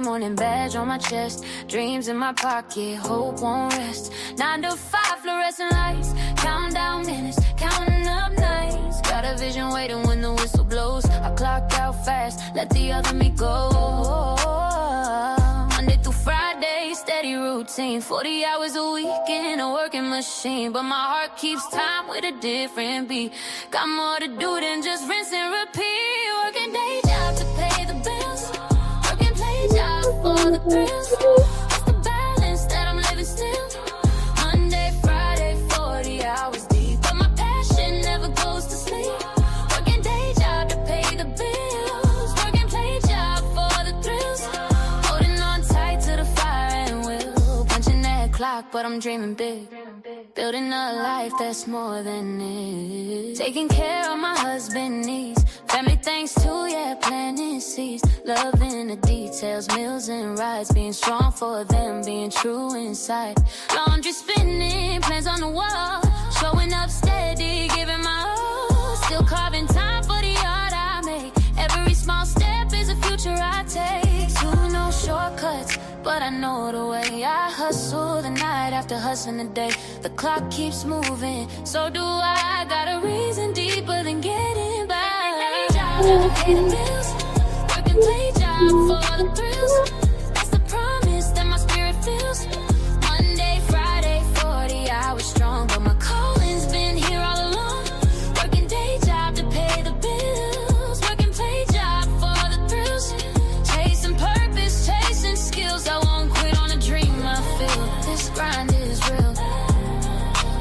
Morning badge on my chest, dreams in my pocket, hope won't rest. 9 to 5 fluorescent lights, counting down minutes, counting up nights. Got a vision waiting when the whistle blows. I clock out fast, let the other me go. Monday through Friday, steady routine, 40 hours a week in a working machine. But my heart keeps time with a different beat. Got more to do than just rinse and repeat. Working day job to pay the bills, job for the thrills. It's the balance that I'm living still. Monday, Friday, 40 hours deep, but my passion never goes to sleep. Working day job to pay the bills, working play job for the thrills. Holding on tight to the fire and will, punching that clock, but I'm dreaming big. Building a life that's more than it. Taking care of my husband needs, family thanks too, yeah, planting seeds. Loving the details, meals and rides, being strong for them, being true inside. Laundry spinning, plans on the wall, showing up steady, giving my all. Still carving time for the art I make. Every small step is a future I take. To no shortcuts, but I know the way. I hustle the night after hustling the day. The clock keeps moving, so do I. Got a reason deeper than getting by. Pay the bills, working play job for the thrills. That's the promise that my spirit feels. Monday, Friday, 40 hours strong, but my calling's been here all along. Working day job to pay the bills, working play job for the thrills. Chasing purpose, chasing skills. I won't quit on a dream I feel. This grind is real,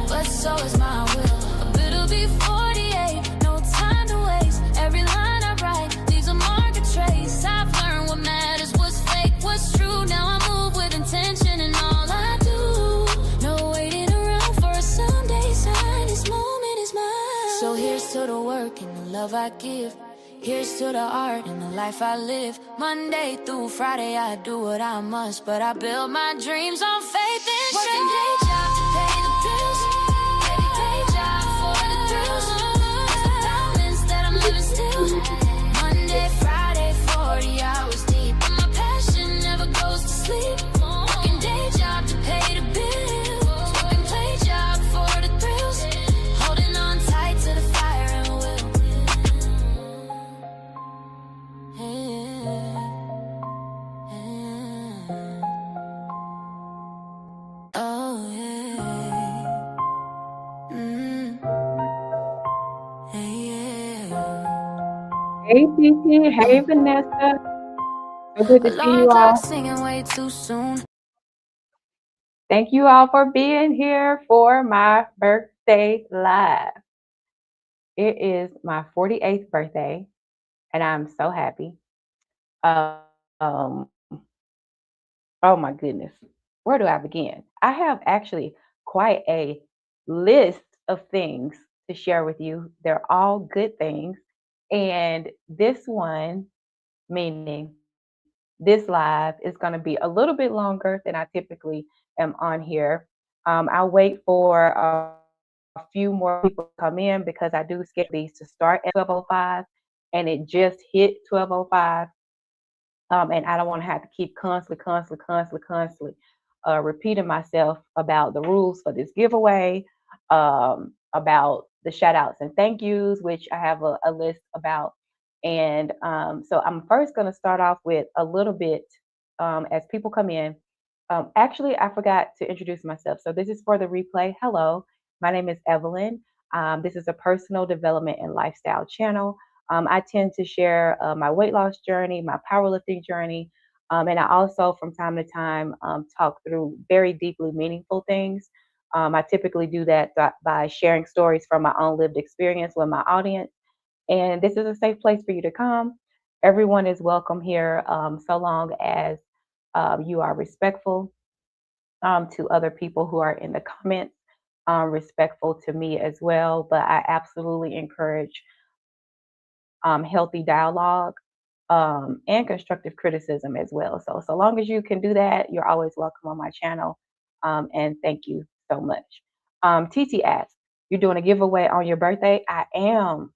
but so is my will. A bit'll be 48, no time to waste. Every line I write leaves a mark, a trace. I've learned what matters, what's fake, what's true. Now I move with intention in all I do. No waiting around for a someday sign. This moment is mine. So here's to the work and the love I give. Here's to the art and the life I live. Monday through Friday I do what I must, but I build my dreams on faith and trust. Working day job to pay the bills, baby pay job for the thrills. That's the balance that I'm living still. Monday, Friday, 40 hours deep, but my passion never goes to sleep. Working day job to pay the bills, working play job for the thrills. Holding on tight to the fire and will. Oh yeah. Hey, Titi. Hey, Vanessa. So good to see you all. Singing way too soon. Thank you all for being here for my birthday live. It is my 48th birthday, and I'm so happy. Um, oh my goodness. Where do I begin? I have actually quite a list of things to share with you. They're all good things. And this one, meaning this live, is going to be a little bit longer than I typically am on here. I'll wait for a few more people to come in because I do schedule these to start at 12:05, and it just hit 12:05. And I don't want to have to keep constantly repeating myself about the rules for this giveaway, about the shout outs and thank yous, which I have a list about. And so I'm first going to start off with a little bit as people come in. Actually, I forgot to introduce myself. So this is for the replay. Hello, my name is Evelyn. This is a personal development and lifestyle channel. I tend to share my weight loss journey, my powerlifting journey, and I also, from time to time, talk through very deeply meaningful things. I typically do that by sharing stories from my own lived experience with my audience. And this is a safe place for you to come. Everyone is welcome here, so long as you are respectful to other people who are in the comments, respectful to me as well. But I absolutely encourage healthy dialogue and constructive criticism as well. So long as you can do that, you're always welcome on my channel. And thank you so much. TT asks, "You're doing a giveaway on your birthday?" I am,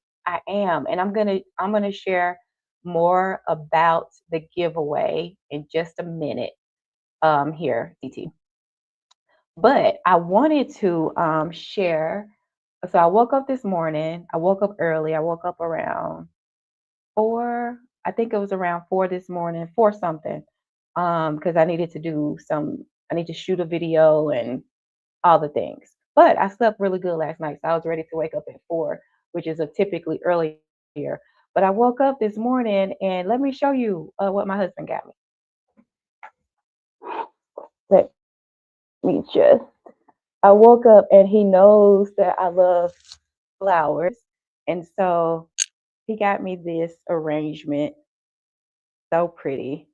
and I'm gonna share more about the giveaway in just a minute here, DT. But I wanted to share. So I woke up this morning. I woke up early. I woke up around 4. I think it was around 4 this morning, 4 something. Because I needed to do some. I need to shoot a video and all the things. But I slept really good last night, so I was ready to wake up at 4, which is a typically earlier. But I woke up this morning, and let me show you what my husband got me. Let me just. I woke up and he knows that I love flowers, and so he got me this arrangement. So pretty.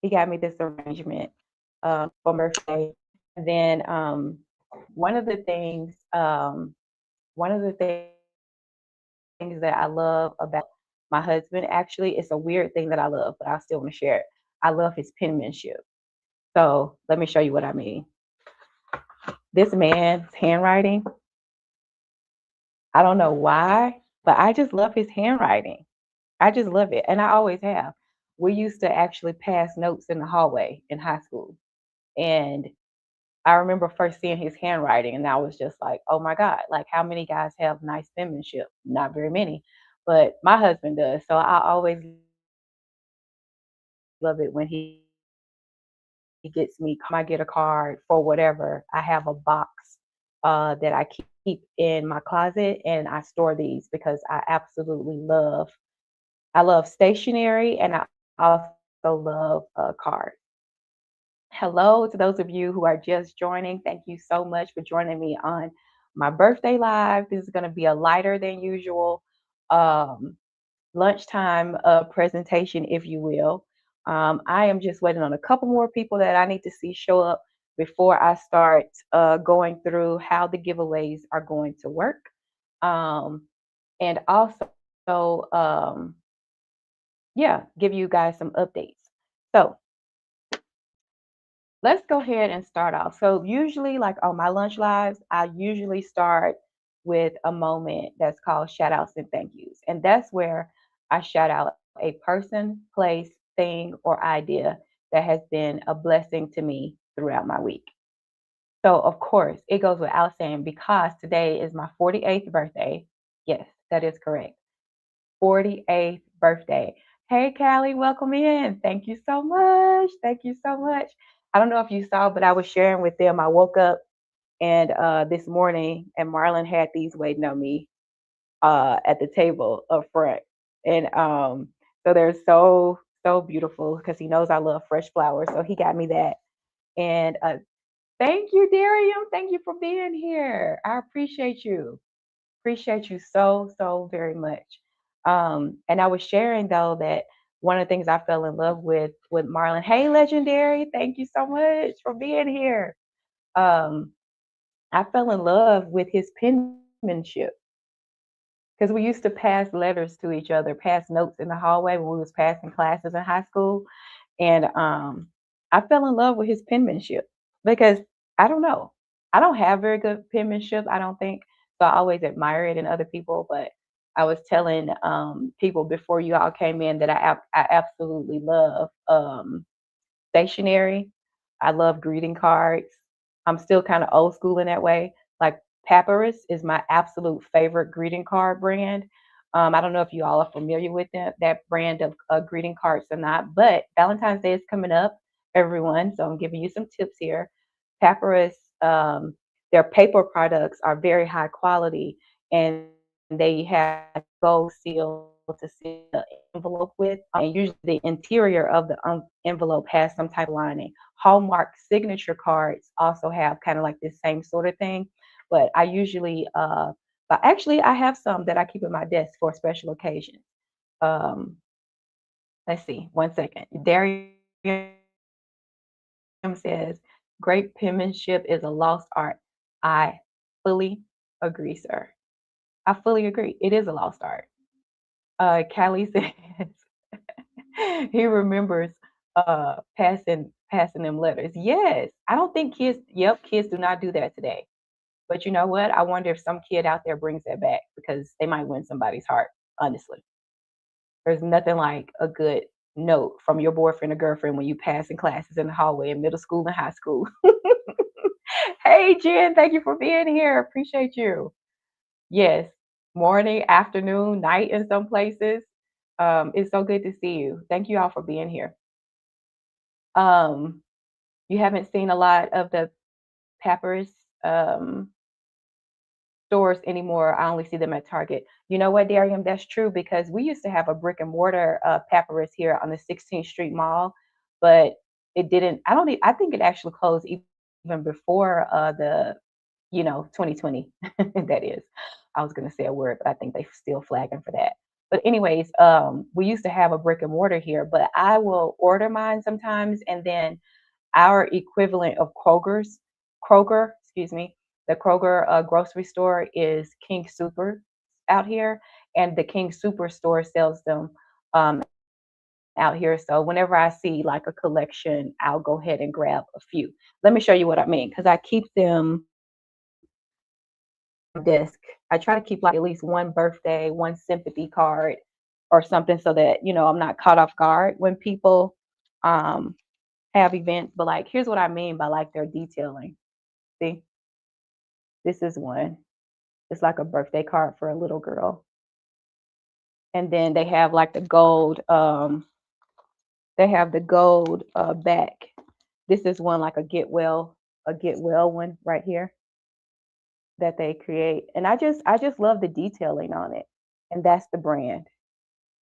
He got me this arrangement for my birthday. And then one of the things, one of the things that I love about my husband, actually, it's a weird thing that I love, but I still want to share it. I love his penmanship. So let me show you what I mean. This man's handwriting, I don't know why, but I just love his handwriting. I just love it. And I always have. We used to actually pass notes in the hallway in high school. And I remember first seeing his handwriting, and I was just like, oh my God, like how many guys have nice penmanship? Not very many, but my husband does. So I always love it when he gets me, I get a card for whatever. I have a box that I keep in my closet, and I store these because I absolutely love. I love stationery, and I also love cards. Hello to those of you who are just joining. Thank you so much for joining me on my birthday live. This is going to be a lighter than usual um, lunchtime presentation, if you will. I am just waiting on a couple more people that I need to see show up before I start going through how the giveaways are going to work. And also, um, yeah, give you guys some updates. So, let's go ahead and start off. So usually, like on my lunch lives, I usually start with a moment that's called shout outs and thank yous. And that's where I shout out a person, place, thing, or idea that has been a blessing to me throughout my week. So of course, it goes without saying because today is my 48th birthday. Yes, that is correct. 48th birthday. Hey, Callie, welcome in. Thank you so much. Thank you so much. I don't know if you saw, but I was sharing with them. I woke up and this morning, and Marlon had these waiting on me at the table up front, and so they're so beautiful because he knows I love fresh flowers, so he got me that. And thank you, Darium. Thank you for being here. I appreciate you. Appreciate you so very much. And I was sharing though that one of the things I fell in love with Marlon. Hey, legendary! Thank you so much for being here. Um, I fell in love with his penmanship because we used to pass letters to each other, pass notes in the hallway when we was passing classes in high school, and I fell in love with his penmanship because I don't know, I don't have very good penmanship. I don't think so. I always admire it in other people, but I was telling people before you all came in that I absolutely love stationery. I love greeting cards. I'm still kind of old school in that way. Like Papyrus is my absolute favorite greeting card brand. I don't know if you all are familiar with that brand of greeting cards or not, but Valentine's Day is coming up, everyone. So I'm giving you some tips here. Papyrus, their paper products are very high quality, and they have gold seal to seal the envelope with. And usually the interior of the envelope has some type of lining. Hallmark signature cards also have kind of like this same sort of thing. But I usually, but actually, I have some that I keep at my desk for special occasions. Um, let's see, one second. Darius says, great penmanship is a lost art. I fully agree, sir. I fully agree. It is a lost art. Callie says he remembers passing them letters. Yes, I don't think kids. Yep, kids do not do that today. But you know what? I wonder if some kid out there brings that back because they might win somebody's heart. Honestly, There's nothing like a good note from your boyfriend or girlfriend when you passing classes in the hallway in middle school and high school. Hey, Jen, thank you for being here. Appreciate you. Yes, morning, afternoon, night in some places. It's so good to see you. Thank you all for being here. Um, you haven't seen a lot of the Papyrus um, stores anymore. I only see them at Target. You know what, Darian? That's true because we used to have a brick and mortar Papyrus here on the 16th Street Mall, but it didn't. I don't. I think it actually closed even before the 2020. That is. I was gonna say a word, but I think they still flagging for that. But anyways, we used to have a brick and mortar here, but I will order mine sometimes, and then our equivalent of Kroger, excuse me, the Kroger grocery store is King Super out here, and the King Super store sells them um, out here. So whenever I see like a collection, I'll go ahead and grab a few. Let me show you what I mean because I keep them desk. I try to keep like at least one birthday, one sympathy card or something so that, I'm not caught off guard when people um have events. But like here's what I mean by like their detailing. See, this is one. It's like a birthday card for a little girl. And then they have the gold back. This is one like a get well one right here that they create. And I just love the detailing on it. And that's the brand.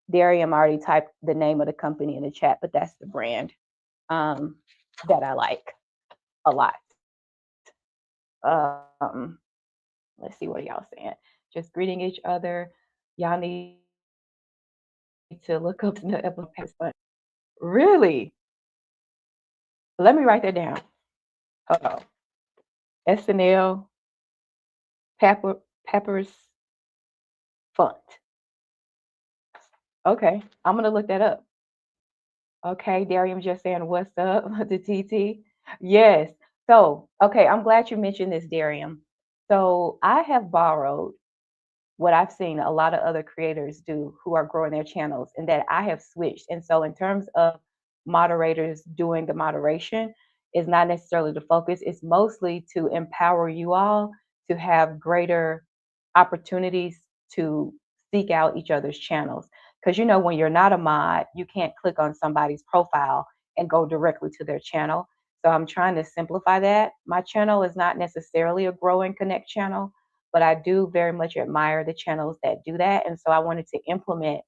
Darium already typed the name of the company in the chat, but that's the brand um, that I like a lot. Um, let's see what y'all saying. Just greeting each other. Y'all need to look up the episode. Really? Let me write that down. Uh-oh. SNL Peppers Font. Okay, I'm gonna look that up. Okay, Darium just saying what's up to TT. Yes. So, okay, I'm glad you mentioned this, Darium. So I have borrowed what I've seen a lot of other creators do who are growing their channels, and that I have switched. And so, in terms of moderators doing the moderation, is not necessarily the focus. It's mostly to empower you all to have greater opportunities to seek out each other's channels. Because when you're not a mod, you can't click on somebody's profile and go directly to their channel. So I'm trying to simplify that. My channel is not necessarily a grow and connect channel, but I do very much admire the channels that do that. And so I wanted to implement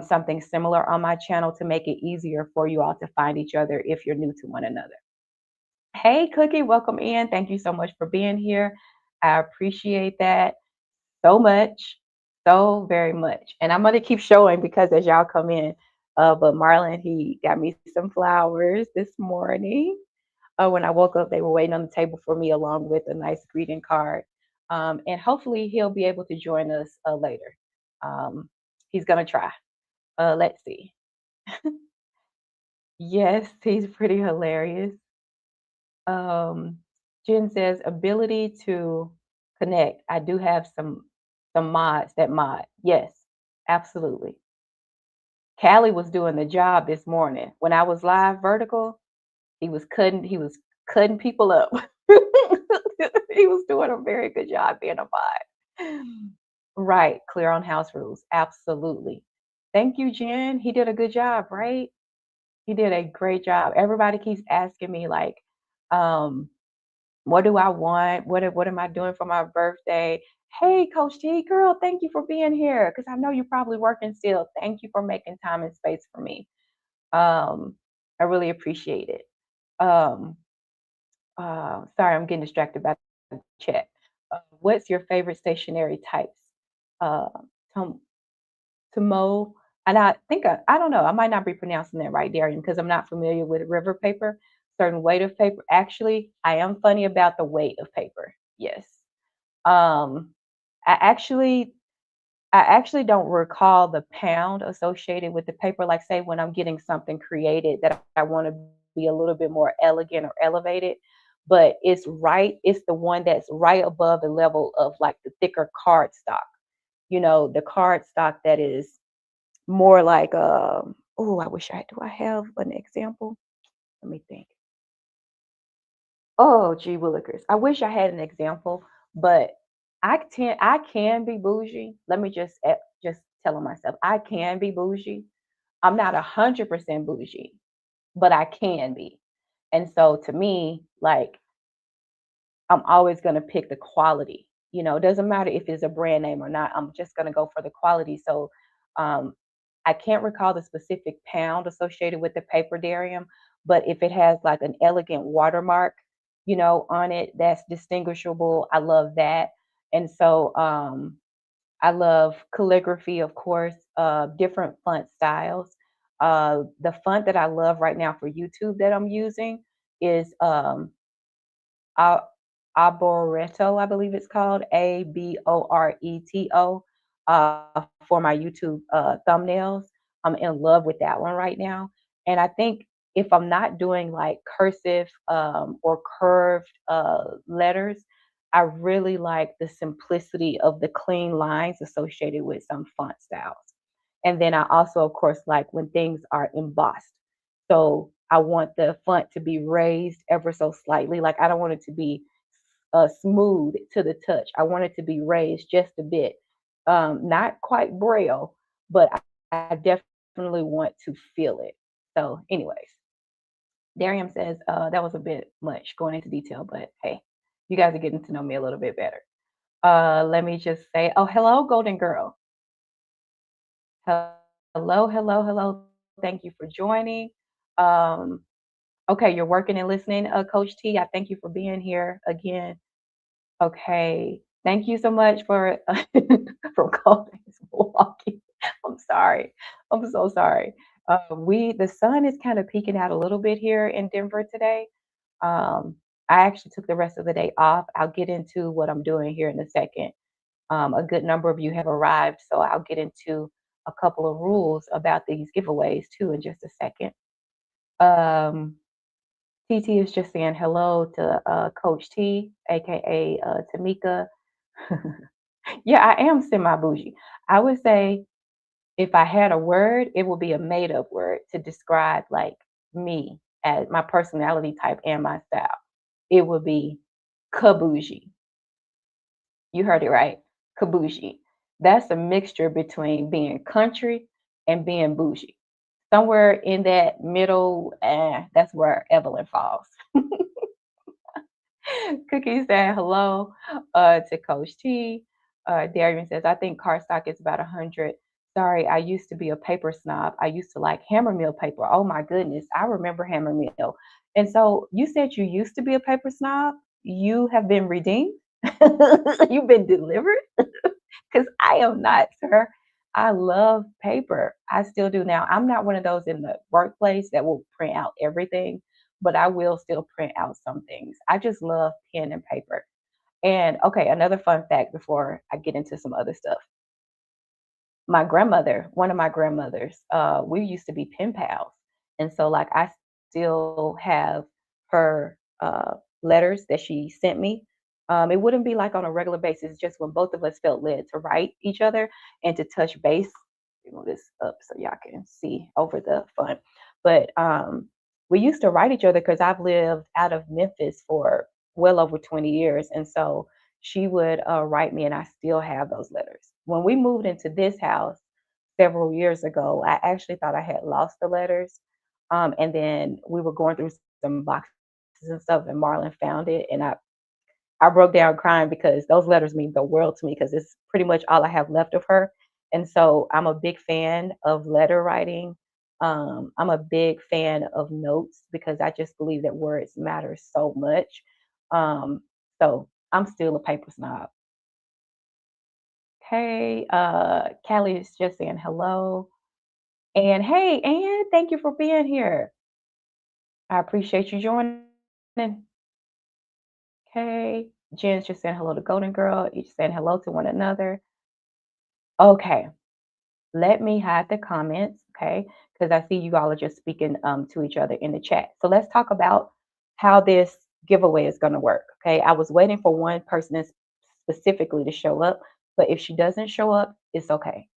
something similar on my channel to make it easier for you all to find each other if you're new to one another. Hey, Cookie, welcome in. Thank you so much for being here. I appreciate that so much, so very much. And I'm going to keep showing because as y'all come in, but Marlon, he got me some flowers this morning. When I woke up, they were waiting on the table for me along with a nice greeting card. And hopefully he'll be able to join us later. He's going to try. Let's see. Yes, he's pretty hilarious. Jen says ability to connect. I do have some mods that mod. Yes, absolutely. Callie was doing the job this morning. When I was live vertical, he was cutting people up. He was doing a very good job being a mod. Right, clear on house rules. Absolutely. Thank you, Jen. He did a good job, right? He did a great job. Everybody keeps asking me like, um, what do I want? What am I doing for my birthday? Hey, Coach T, girl, thank you for being here because I know you're probably working still. Thank you for making time and space for me. Um, I really appreciate it. Um, sorry, I'm getting distracted by the chat. What's your favorite stationery types? Uh, Tom, Tomo, and I think I don't know. I might not be pronouncing that right, Darian, because I'm not familiar with river paper. Certain weight of paper. Actually, I am funny about the weight of paper. Yes. Um, I actually I actually don't recall the pound associated with the paper. Like, say, when I'm getting something created that I want to be a little bit more elegant or elevated, but it's the one that's right above the level of like the thicker card stock. The card stock that is more like, oh, I wish I do I have an example? Let me think. Oh, gee willikers. I wish I had an example, but I can be bougie. Let me just telling myself I can be bougie. I'm not 100% bougie, but I can be. And so to me, like I'm always going to pick the quality. It doesn't matter if it's a brand name or not. I'm just going to go for the quality. So um, I can't recall the specific pound associated with the paper darium, but if it has like an elegant watermark, on it that's distinguishable, I love that. And so I love calligraphy, of course, different font styles. The font that I love right now for YouTube that I'm using is A Arboreto, I believe it's called, Aboreto, for my YouTube, thumbnails. I'm in love with that one right now, and I think if I'm not doing, like, cursive, or curved, letters, I really like the simplicity of the clean lines associated with some font styles. And then I also, of course, like when things are embossed. So I want the font to be raised ever so slightly. Like I don't want it to be smooth to the touch. I want it to be raised just a bit. Not quite braille, but I definitely want to feel it. So, anyways, Darium says that was a bit much going into detail, but hey, you guys are getting to know me a little bit better. Let me just say, oh, hello, Golden Girl. Hello, hello, hello. Thank you for joining. Um, okay, you're working and listening, Coach T. I thank you for being here again. Okay, thank you so much for from calling Milwaukee. I'm sorry. I'm so sorry. The sun is kind of peeking out a little bit here in Denver today. Um, I actually took the rest of the day off. I'll get into what I'm doing here in a second. A good number of you have arrived, so I'll get into a couple of rules about these giveaways too in just a second. Um, TT is just saying hello to Coach T, aka Tamika. Yeah, I am semi bougie. I would say if I had a word, it would be a made up word to describe like me as my personality type and my style. It would be kabougie. You heard it right. Kabougie. That's a mixture between being country and being bougie. Somewhere in that middle, that's where Evelyn falls. Cookie said hello to Coach T. Darian says, I think car stock is about 100. Sorry, I used to be a paper snob. I used to like Hammer Mill paper. Oh my goodness, I remember Hammer Mill. And so you said you used to be a paper snob. You have been redeemed. You've been delivered. Because I am not, sir. I love paper. I still do now. I'm not one of those in the workplace that will print out everything, but I will still print out some things. I just love pen and paper. And okay, another fun fact before I get into some other stuff. My grandmother, one of my grandmothers, we used to be pen pals. And so like I still have her letters that she sent me. It wouldn't be like on a regular basis, just when both of us felt led to write each other and to touch base. Move this up so y'all can see over the font. But we used to write each other because I've lived out of Memphis for well over 20 years. And so she would write me, and I still have those letters. When we moved into this house several years ago, I actually thought I had lost the letters. And then we were going through some boxes and stuff, and Marlon found it, and I broke down crying because those letters mean the world to me because it's pretty much all I have left of her. And so I'm a big fan of letter writing. I'm a big fan of notes because I just believe that words matter so much. Um, so I'm still a paper snob. Hey, Callie is just saying hello. And hey, Ann, thank you for being here. I appreciate you joining. Okay. Jen's just saying hello to Golden Girl, each saying hello to one another. Okay. Let me hide the comments, okay? Because I see you all are just speaking to each other in the chat. So let's talk about how this giveaway is going to work, okay? I was waiting for one person specifically to show up, but if she doesn't show up, it's okay.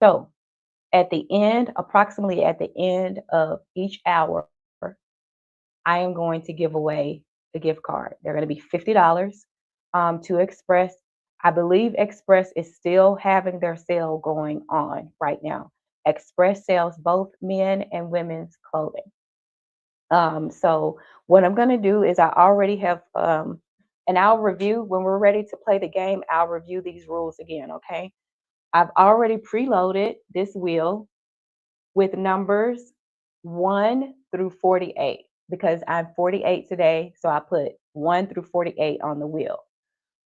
So At the end, approximately at the end of each hour, I am going to give away the gift card. They're going to be $50 to Express. I believe Express is still having their sale going on right now. Express sells both men and women's clothing. So what I'm going to do is I already have, and I'll review when we're ready to play the game. I'll review these rules again. Okay. I've already preloaded this wheel with numbers 1 through 48 because I'm 48 today. So I put 1 through 48 on the wheel.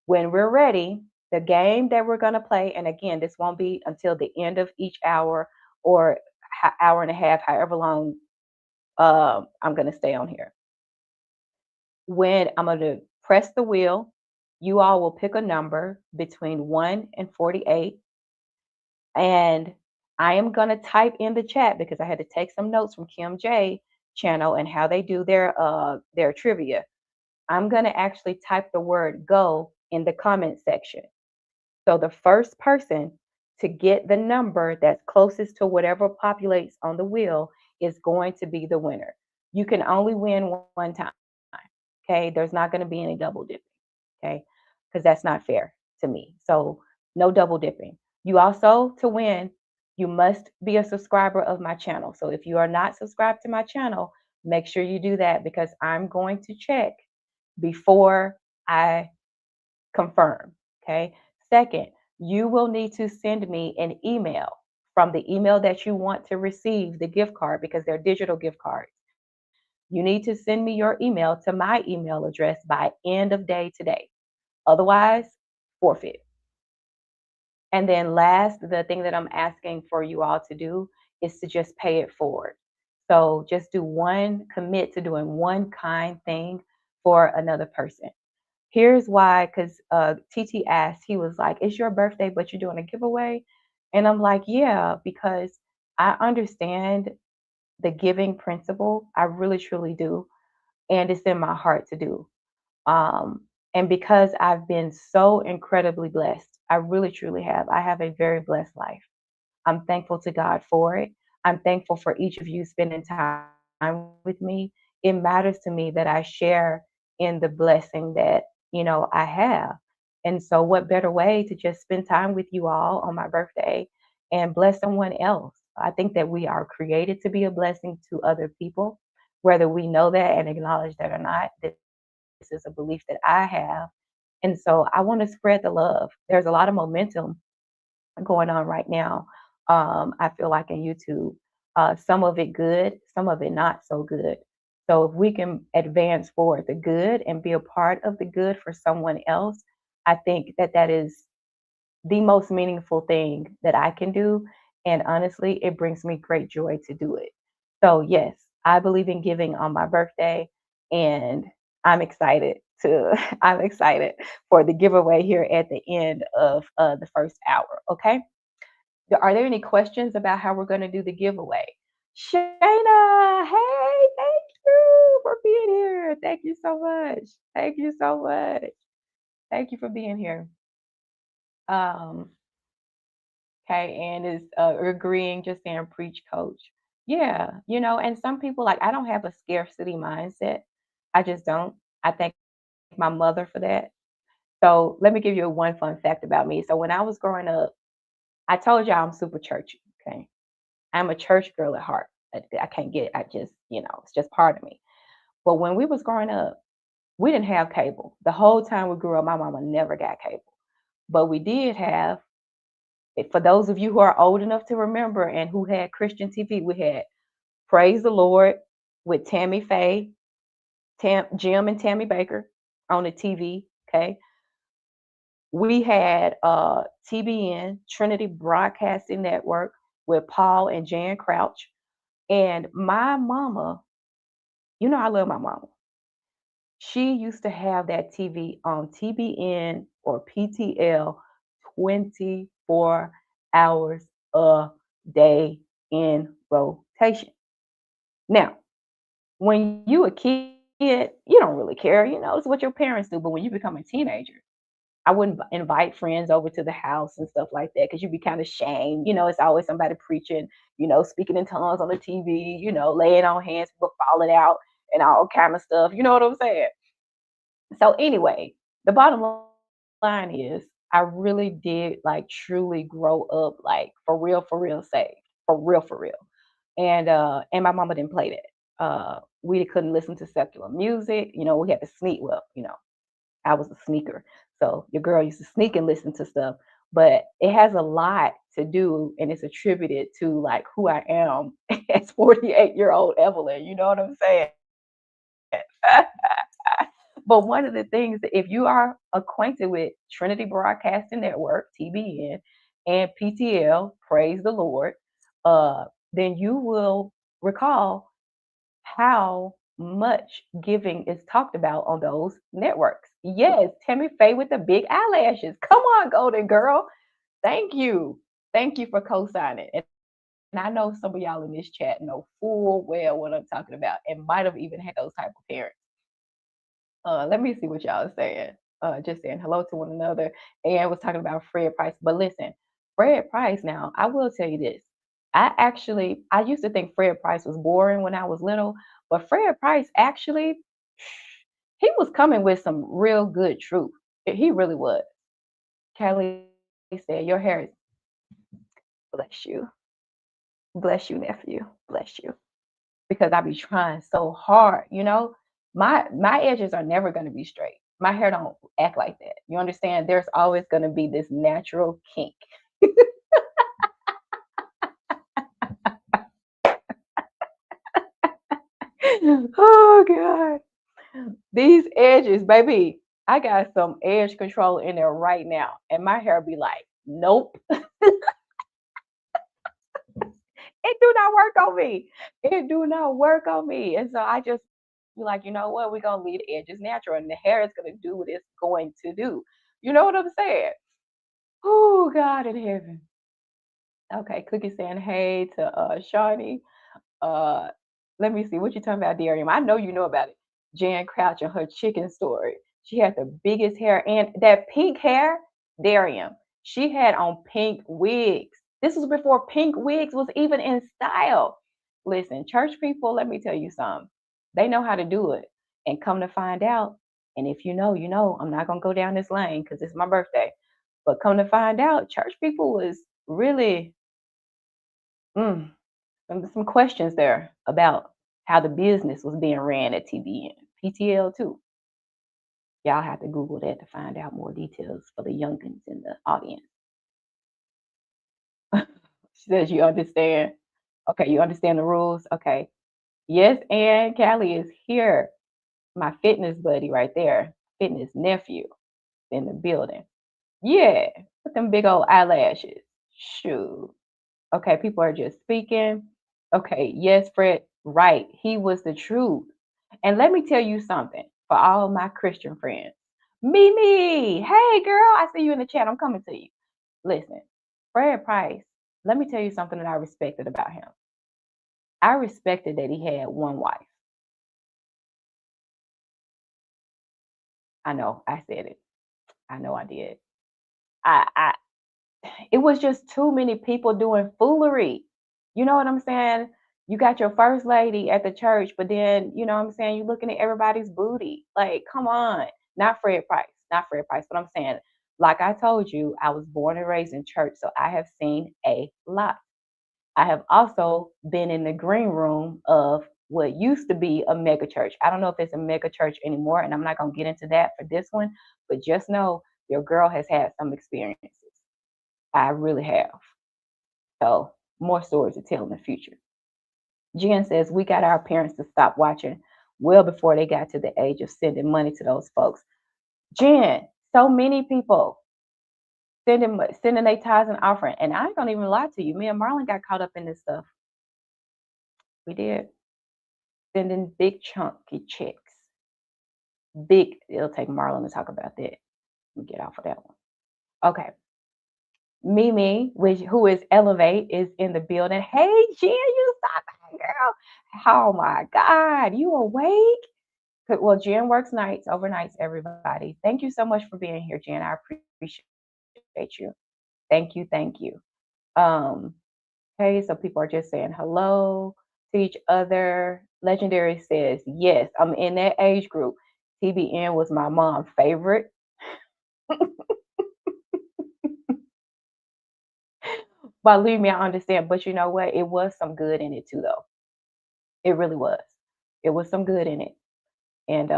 When we're ready, the game that we're going to play, and again, this won't be until the end of each hour or hour and a half, however long I'm going to stay on here. When I'm going to press the wheel, you all will pick a number between 1 and 48. And I am going to type in the chat because I had to take some notes from Kim J channel and how they do their trivia. I'm going to actually type the word go in the comment section. So the first person to get the number that's closest to whatever populates on the wheel is going to be the winner. You can only win one time. Okay. There's not going to be any double dipping. Okay. Because that's not fair to me. So no double dipping. You also, to win, you must be a subscriber of my channel. So if you are not subscribed to my channel, make sure you do that because I'm going to check before I confirm. Okay. Second, you will need to send me an email from the email that you want to receive the gift card because they're digital gift cards. You need to send me your email to my email address by end of day today. Otherwise, forfeit. And then last, the thing that I'm asking for you all to do is to just pay it forward. So just commit to doing one kind thing for another person. Here's why, because TT asked, he was like, it's your birthday, but you're doing a giveaway. And I'm like, yeah, because I understand the giving principle. I really, truly do. And it's in my heart to do. Um, and because I've been so incredibly blessed, I really truly have. I have a very blessed life. I'm thankful to God for it. I'm thankful for each of you spending time with me. It matters to me that I share in the blessing that, I have. And so what better way to just spend time with you all on my birthday and bless someone else? I think that we are created to be a blessing to other people, whether we know that and acknowledge that or not. This is a belief that I have. And so I want to spread the love. There's a lot of momentum going on right now. I feel like in YouTube, some of it good, some of it not so good. So if we can advance forward the good and be a part of the good for someone else, I think that that is the most meaningful thing that I can do. And honestly, it brings me great joy to do it. So, yes, I believe in giving on my birthday, and I'm excited to I'm excited for the giveaway here at the end of the first hour. Okay. Are there any questions about how we're going to do the giveaway? Shayna, hey, thank you for being here. Thank you so much. Thank you so much. Thank you for being here. Um, okay, and is agreeing, just saying, preach, coach. Yeah, and some people, like, I don't have a scarcity mindset. I just don't. I thank my mother for that. So let me give you a one fun fact about me. So when I was growing up, I told y'all I'm super churchy. Okay. I'm a church girl at heart. I can't get it. I just, it's just part of me. But when we was growing up, we didn't have cable. The whole time we grew up, my mama never got cable. But we did have, for those of you who are old enough to remember and who had Christian TV, we had Praise the Lord with Tammy Faye, Jim and Tammy Baker on the TV. Okay. We had TBN, Trinity Broadcasting Network, with Paul and Jan Crouch. And my mama, I love my mama. She used to have that TV on TBN or PTL 24 hours a day in rotation. Now, when you a kid, you don't really care, it's what your parents do. But when you become a teenager, I wouldn't invite friends over to the house and stuff like that because you'd be kind of shamed. It's always somebody preaching, speaking in tongues on the TV, laying on hands, people falling out and all kind of stuff. You know what I'm saying? So anyway, the bottom line is I really did like truly grow up like for real saved. For real. And my mama didn't play that. We couldn't listen to secular music. We had to sneak. Well, I was a sneaker. So your girl used to sneak and listen to stuff. But it has a lot to do and it's attributed to like who I am as 48-year-old Evelyn. You know what I'm saying? But one of the things that if you are acquainted with Trinity Broadcasting Network, TBN, and PTL, praise the Lord, then you will recall how much giving is talked about on those networks. Yes, Tammy Faye with the big eyelashes. Come on, Golden Girl. Thank you. Thank you for co-signing. And I know some of y'all in this chat know full well what I'm talking about and might have even had those type of parents. Let me see what y'all are saying. Just saying hello to one another. And was talking about Fred Price. But listen, Fred Price now, I will tell you this. I used to think Fred Price was boring when I was little, but Fred Price actually, he was coming with some real good truth. He really was. Kelly said, your hair is, bless you. Bless you, nephew. Bless you. Because I be trying so hard, my edges are never going to be straight. My hair don't act like that. You understand? There's always going to be this natural kink. Oh God. These edges, baby. I got some edge control in there right now. And my hair be like, nope. It do not work on me. It do not work on me. And so I just be like, you know what? We're gonna leave the edges natural and the hair is gonna do what it's going to do. You know what I'm saying? Oh God in heaven. Okay, Cookie saying hey to Shawnee. Uh let me see what you talking about, Darian. I know you know about it. Jan Crouch and her chicken story. She had the biggest hair and that pink hair, Darian. She had on pink wigs. This was before pink wigs was even in style. Listen, church people, let me tell you something. They know how to do it. And come to find out, and if you know, you know, I'm not gonna go down this lane because it's my birthday. But come to find out, church people was really some questions there about how the business was being ran at TBN, PTL too. Y'all have to Google that to find out more details for the youngins in the audience. She says you understand. Okay, you understand the rules? Okay. Yes, and Callie is here. My fitness buddy right there, fitness nephew in the building. Yeah, with them big old eyelashes. Shoot. Okay, people are just speaking. Okay, yes, Fred, right. He was the truth. And let me tell you something for all my Christian friends. Mimi, hey girl, I see you in the chat. I'm coming to you. Listen, Fred Price, let me tell you something that I respected about him. I respected that he had one wife. I know, I said it. I know I did. I it was just too many people doing foolery. You know what I'm saying? You got your first lady at the church, but then, you know what I'm saying, you're looking at everybody's booty. Like, come on. Not Fred Price. Not Fred Price. But I'm saying, like I told you, I was born and raised in church, so I have seen a lot. I have also been in the green room of what used to be a mega church. I don't know if it's a mega church anymore, and I'm not going to get into that for this one, but just know your girl has had some experiences. I really have. So more stories to tell in the future. Jen says we got our parents to stop watching well before they got to the age of sending money to those folks. Jen, so many people sending their tithes and offering, and I ain't gonna even lie to you. Me and Marlon got caught up in this stuff. We did sending big chunky checks. Big. It'll take Marlon to talk about that. Let me get off of that one. Okay. Mimi, who is Elevate, is in the building. Hey, Jen, you stop, girl. Oh my God, you awake? Well, Jen works nights, overnights, everybody. Thank you so much for being here, Jen. I appreciate you. Thank you, thank you. Um, okay, so people are just saying hello to each other. Legendary says, yes, I'm in that age group. TBN was my mom's favorite. But leave me, I understand. But you know what? It was some good in it too, though. It really was. It was some good in it. And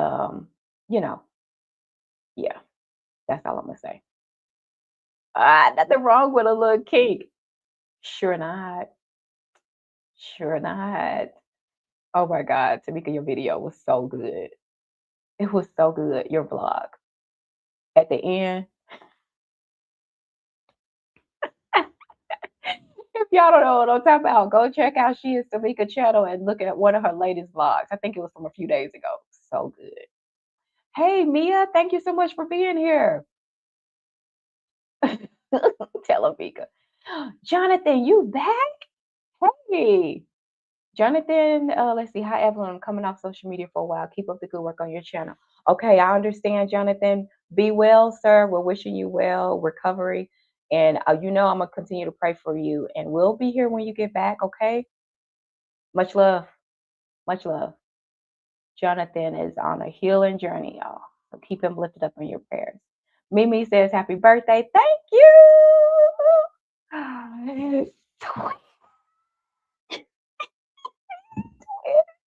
you know, yeah, that's all I'm gonna say. Nothing wrong with a little kink. Sure not. Sure not. Oh my God, Tamika, your video was so good. It was so good. Your vlog. At the end, if y'all don't know what I'm talking about, go check out She Is Tamika channel and look at one of her latest vlogs. I think it was from a few days ago. So good. Hey Mia, thank you so much for being here. Tell him, Mika. Jonathan, you back? Hey. Jonathan, let's see. Hi, Evelyn. I'm coming off social media for a while. Keep up the good work on your channel. Okay, I understand, Jonathan. Be well, sir. We're wishing you well, recovery. And you know I'm going to continue to pray for you. And we'll be here when you get back, okay? Much love. Much love. Jonathan is on a healing journey, y'all. So keep him lifted up in your prayers. Mimi says, happy birthday. Thank you.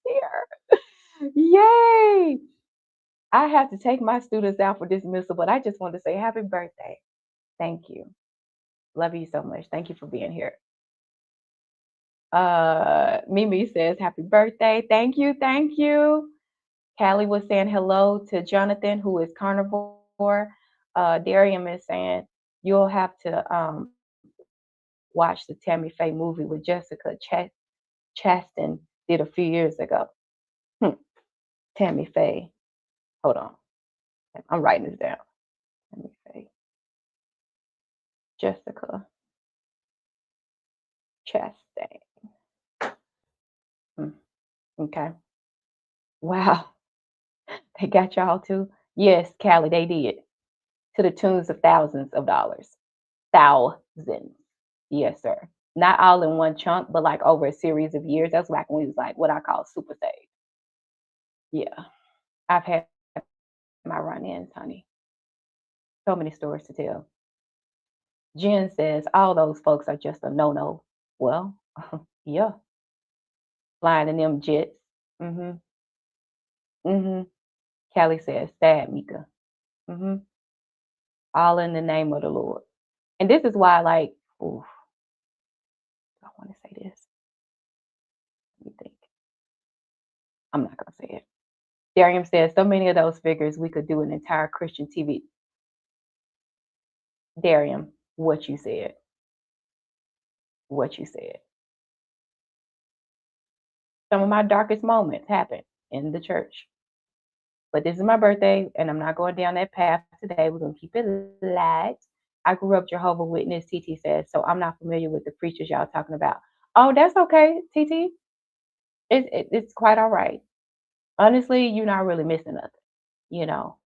Here. Yay! I have to take my students out for dismissal, but I just want to say happy birthday. Thank you. Love you so much. Thank you for being here. Mimi says happy birthday. Thank you. Thank you. Callie was saying hello to Jonathan, who is carnivore. Darium is saying you'll have to watch the Tammy Faye movie with Jessica Chastain did a few years ago. Tammy Faye. Hold on. I'm writing this down. Tammy Faye. Jessica Chastain. Okay. Wow. They got y'all too? Yes, Callie, they did. To the tunes of thousands of dollars. Thousands. Yes, sir. Not all in one chunk, but like over a series of years. That's like when we was like what I call super save. Yeah. I've had my run-ins, honey. So many stories to tell. Jen says all those folks are just a no-no. Well, yeah. Flying in them jets. Mm-hmm. Mm-hmm. Callie says, sad, Mika. Mm-hmm. All in the name of the Lord. And this is why, like, oof, I want to say this. Let me think. I'm not gonna say it. Darium says, so many of those figures we could do an entire Christian TV. Darium, what you said. What you said. Some of my darkest moments happened in the church. But this is my birthday, and I'm not going down that path today. We're gonna keep it light. I grew up Jehovah Witness, TT says, so I'm not familiar with the preachers y'all talking about. Oh, that's okay, TT. It's quite all right. Honestly, you're not really missing nothing, you know,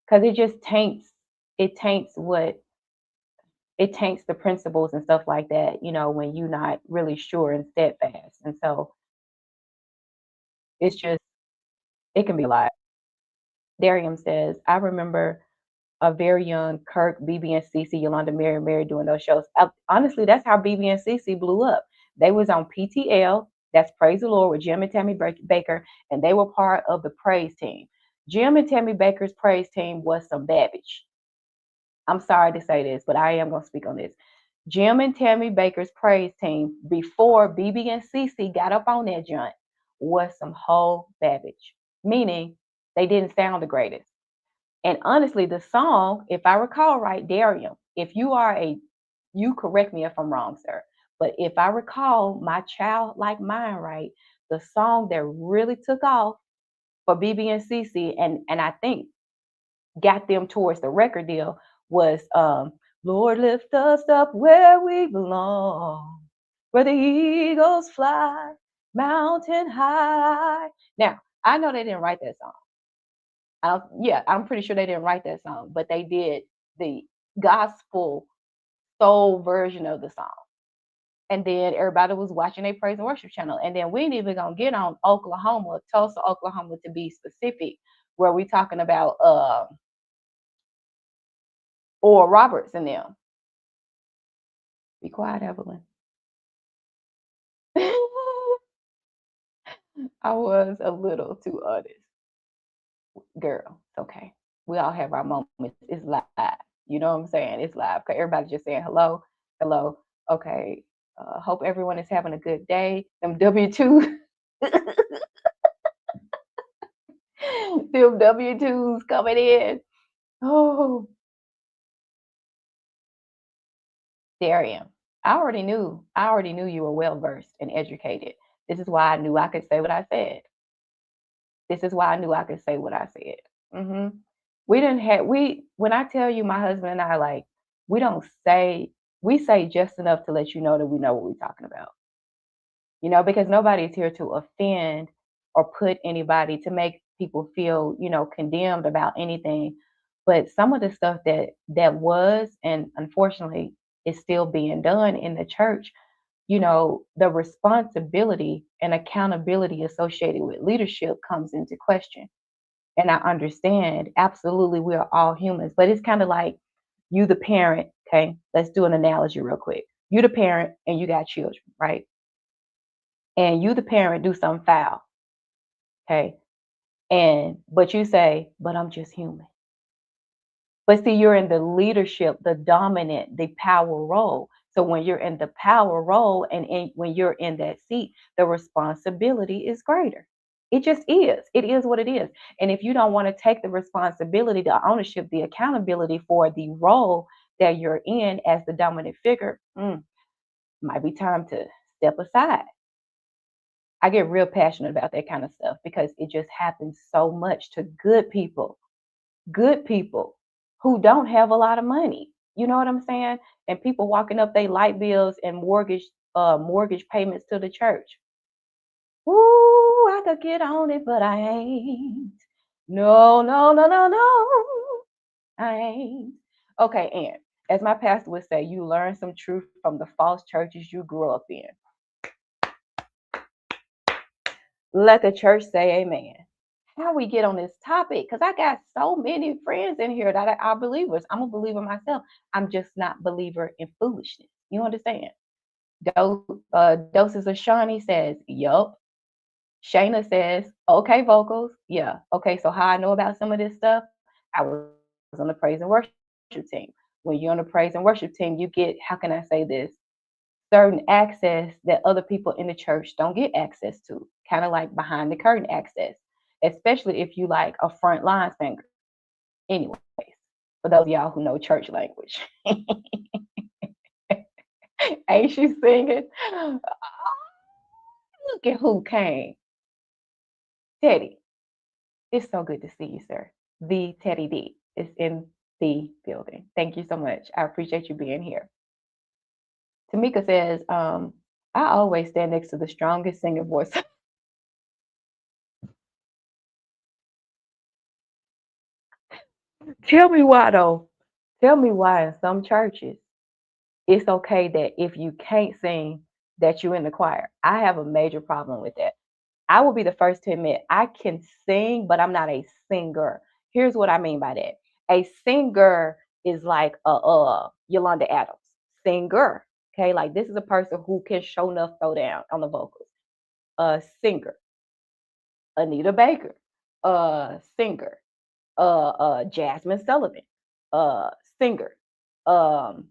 because it just taints what it taints the principles and stuff like that, you know, when you're not really sure and steadfast. And so it's just it can be a lot. Darium says, I remember a very young Kirk, BB and CC, Yolanda Mary doing those shows. Honestly, that's how BB and CC blew up. They was on PTL, that's Praise the Lord with Jim and Tammy Baker, and they were part of the praise team. Jim and Tammy Baker's praise team was some babbage. I'm sorry to say this, but I am going to speak on this. Jim and Tammy Baker's praise team before BB and CC got up on that joint was some whole babbage, meaning they didn't sound the greatest. And honestly, the song, if I recall right, Darium, if you are you correct me if I'm wrong, sir, but if I recall my childlike mind right, the song that really took off for BB and CC and I think got them towards the record deal was Lord lift us up where we belong, where the eagles fly, mountain high. Now, I know they didn't write that song. Yeah, I'm pretty sure they didn't write that song, but they did the gospel soul version of the song. And then everybody was watching a praise and worship channel. And then we ain't even gonna get on Oklahoma, Tulsa, Oklahoma to be specific, where we talking about Oral Roberts and them. Be quiet, Evelyn. I was a little too honest. Girl, it's okay. We all have our moments. It's live. You know what I'm saying? It's live. Okay, everybody's just saying hello, hello. Okay. Hope everyone is having a good day. Them W2, them W2s coming in. Oh, Darian. I already knew. I already knew you were well versed and educated. This is why I knew I could say what I said. This is why I knew I could say what I said. hmm We didn't have we when I tell you my husband and I like we don't say we say just enough to let you know that we know what we're talking about. Because nobody's here to offend or put anybody to make people feel, condemned about anything. But some of the stuff that was and unfortunately is still being done in the church, the responsibility and accountability associated with leadership comes into question. And I understand absolutely we are all humans, but it's kind of like you the parent, okay? Let's do an analogy real quick. You the parent and you got children, right? And you the parent do something foul, okay? And but you say, but I'm just human. But see, you're in the leadership, the dominant, the power role. So when you're in the power role and when you're in that seat, the responsibility is greater. It just is. It is what it is. And if you don't want to take the responsibility, the ownership, the accountability for the role that you're in as the dominant figure, might be time to step aside. I get real passionate about that kind of stuff because it just happens so much to good people who don't have a lot of money. You know what I'm saying? And people walking up their light bills and mortgage payments to the church. Ooh, I could get on it, but I ain't. No, no, no, no, no. I ain't. Okay, and as my pastor would say, you learn some truth from the false churches you grew up in. Let the church say amen. How we get on this topic? Because I got so many friends in here that are believers. I'm a believer myself. I'm just not believer in foolishness. You understand? Doses of Shawnee says, yup. Shayna says, okay, vocals. Yeah. Okay, so how I know about some of this stuff? I was on the praise and worship team. When you're on the praise and worship team, you get, how can I say this? Certain access that other people in the church don't get access to, kind of like behind the curtain access, especially if you like a front line singer. Anyways, for those of y'all who know church language, ain't she singing? Oh, look at who came. Teddy, it's so good to see you, sir. The Teddy D is in the building. Thank you so much. I appreciate you being here. Tamika says, I always stand next to the strongest singing voice. Tell me why though. Tell me why in some churches it's okay that if you can't sing, that you in the choir. I have a major problem with that. I will be the first to admit I can sing, but I'm not a singer. Here's what I mean by that. A singer is like a Yolanda Adams. Singer. Okay, like this is a person who can show enough throw down on the vocals. A singer. Anita Baker. Singer. Jasmine Sullivan. Singer. Um,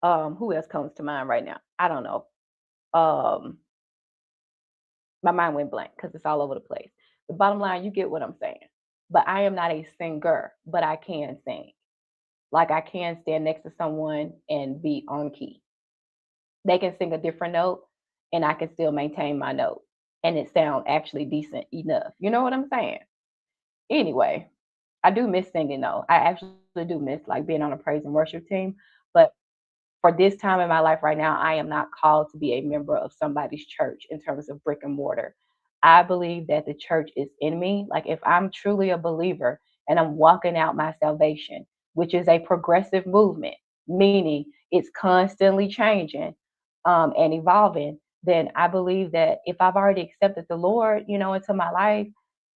who else comes to mind right now? I don't know. Um, my mind went blank because it's all over the place. The bottom line, you get what I'm saying. But I am not a singer, but I can sing. Like I can stand next to someone and be on key. They can sing a different note and I can still maintain my note and it sound actually decent enough. You know what I'm saying? Anyway, I do miss singing though. I actually do miss like being on a praise and worship team. But for this time in my life right now, I am not called to be a member of somebody's church in terms of brick and mortar. I believe that the church is in me. Like if I'm truly a believer and I'm walking out my salvation, which is a progressive movement, meaning it's constantly changing and evolving, then I believe that if I've already accepted the Lord, into my life,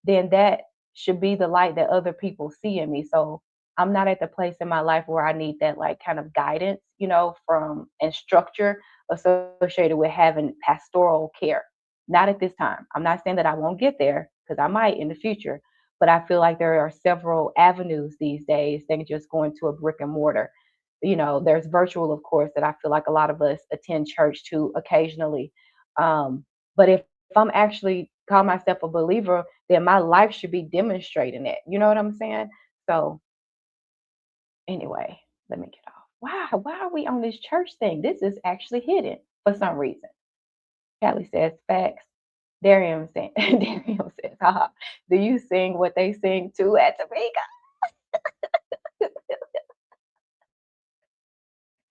then that should be the light that other people see in me. So I'm not at the place in my life where I need that like kind of guidance, from and structure associated with having pastoral care. Not at this time. I'm not saying that I won't get there because I might in the future, but I feel like there are several avenues these days than just going to a brick and mortar. There's virtual, of course, that I feel like a lot of us attend church to occasionally. But if I'm actually call myself a believer, then my life should be demonstrating that. You know what I'm saying? So anyway, let me get off. Why are we on this church thing? This is actually hidden for some reason. Callie says facts. Darian says, Darian says, haha, do you sing what they sing too at Topeka?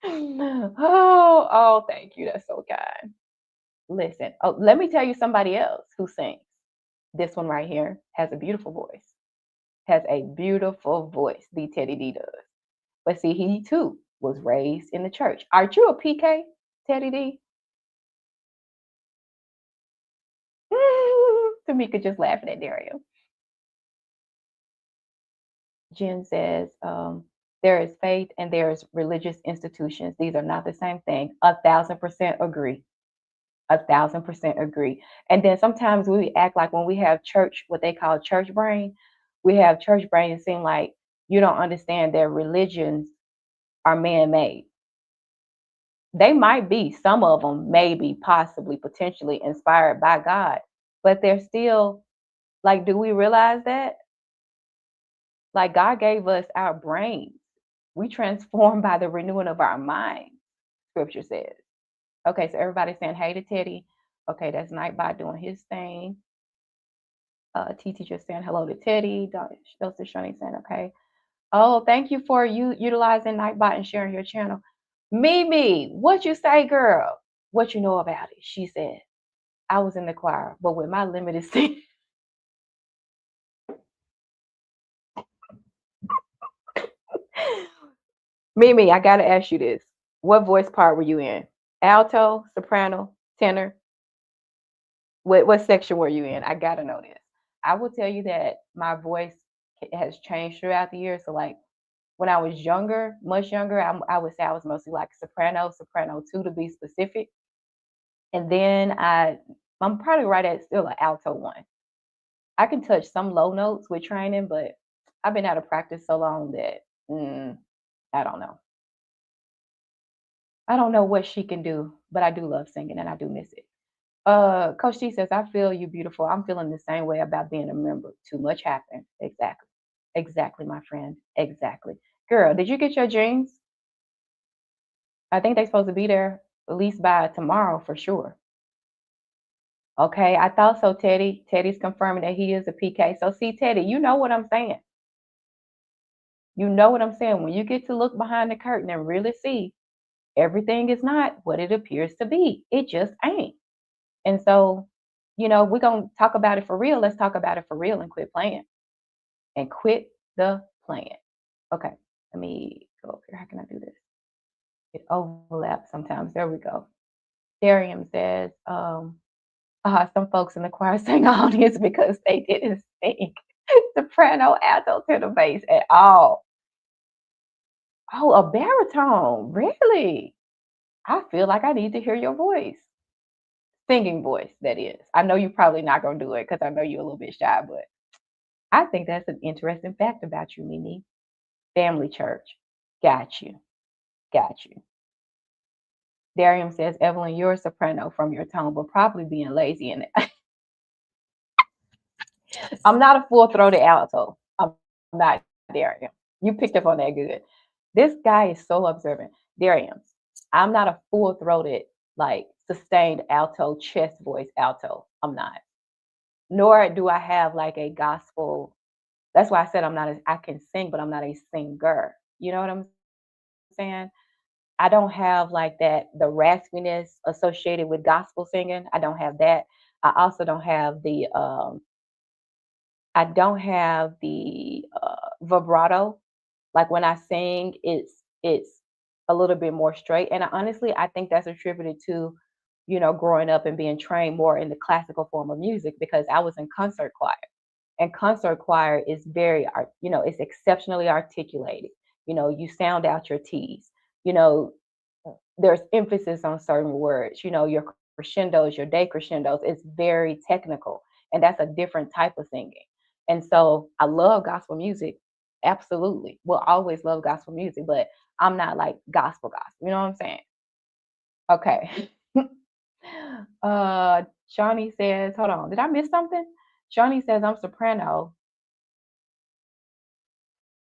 Oh, thank you. That's so kind. Listen, oh, let me tell you somebody else who sings. This one right here has a beautiful voice. Has a beautiful voice. The Teddy D does. But see, he too was raised in the church. Aren't you a PK, Teddy D? Tamika just laughing at Dario. Jen says, there is faith and there is religious institutions. These are not the same thing. 1,000% agree. 1,000% agree. And then sometimes we act like when we have church, what they call church brain, we have church brain and seem like you don't understand that religions are man-made. They might be, some of them, maybe, possibly, potentially inspired by God, but they're still like, do we realize that? Like, God gave us our brains. We transform by the renewing of our mind, scripture says. Okay, so everybody's saying hey to Teddy. Okay, that's Nightbot doing his thing. TT just saying hello to Teddy. Elsa Shani saying okay. Oh, thank you for you utilizing Nightbot and sharing your channel. Mimi, what you say, girl? What you know about it? She said, I was in the choir, but with my limited singing. Mimi, I gotta ask you this. What voice part were you in? Alto, soprano, tenor? What section were you in? I gotta know this. I will tell you that my voice has changed throughout the years. So like when I was younger, much younger, I would say I was mostly like soprano, soprano two to be specific. And then I'm probably right at still an alto one. I can touch some low notes with training, but I've been out of practice so long that I don't know. I don't know what she can do, but I do love singing and I do miss it. Coach T says, I feel you beautiful. I'm feeling the same way about being a member. Too much happened. Exactly. Exactly, my friend. Exactly. Girl, did you get your jeans? I think they're supposed to be there at least by tomorrow for sure. Okay, I thought so, Teddy. Teddy's confirming that he is a PK. So see, Teddy, you know what I'm saying. You know what I'm saying. When you get to look behind the curtain and really see everything is not what it appears to be. It just ain't. And so, we're going to talk about it for real. Let's talk about it for real and quit playing. And quit the playing. Okay, let me go up here. How can I do this? It overlaps sometimes. There we go. Darian says, some folks in the choir sang audience because they didn't sing soprano, alto, tenor, bass at all. Oh, a baritone. Really? I feel like I need to hear your voice. Singing voice, that is. I know you're probably not going to do it because I know you're a little bit shy, but I think that's an interesting fact about you, Mimi. Family church. Got you. Got you. Darian says, Evelyn, you're a soprano from your tone, but probably being lazy in it. I'm not a full-throated alto. I'm not, Darian. You picked up on that good. This guy is so observant. Darian, I'm not a full-throated, like sustained alto, chest voice alto. I'm not. Nor do I have like a gospel. That's why I said I can sing, but I'm not a singer. You know what I'm saying? I don't have like that, the raspiness associated with gospel singing. I don't have that. I also don't have the vibrato. Like when I sing, it's a little bit more straight. And honestly, I think that's attributed to, growing up and being trained more in the classical form of music because I was in concert choir. And concert choir is it's exceptionally articulated. You sound out your T's. You know, there's emphasis on certain words. Your crescendos, your decrescendos. It's very technical, and that's a different type of singing. And so I love gospel music. Absolutely, will always love gospel music, but I'm not like gospel. You know what I'm saying? Okay. Shawnee says, hold on, did I miss something? Shawnee says I'm soprano,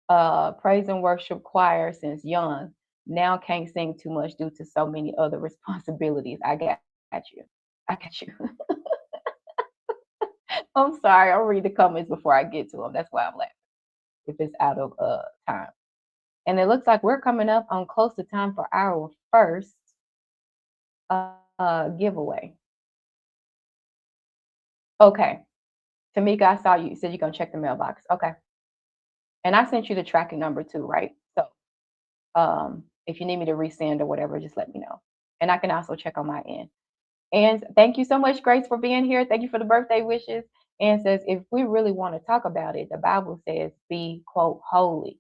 praise and worship choir since young. Now can't sing too much due to so many other responsibilities. I got you. I got you. I'm sorry. I'll read the comments before I get to them. That's why I'm laughing. If it's out of time. And it looks like we're coming up on close to time for our first giveaway. Okay. Tamika, I saw you said you're gonna check the mailbox. Okay. And I sent you the tracking number too, right? So if you need me to resend or whatever, just let me know. And I can also check on my end. And thank you so much, Grace, for being here. Thank you for the birthday wishes. And says, if we really want to talk about it, the Bible says, be, quote, holy,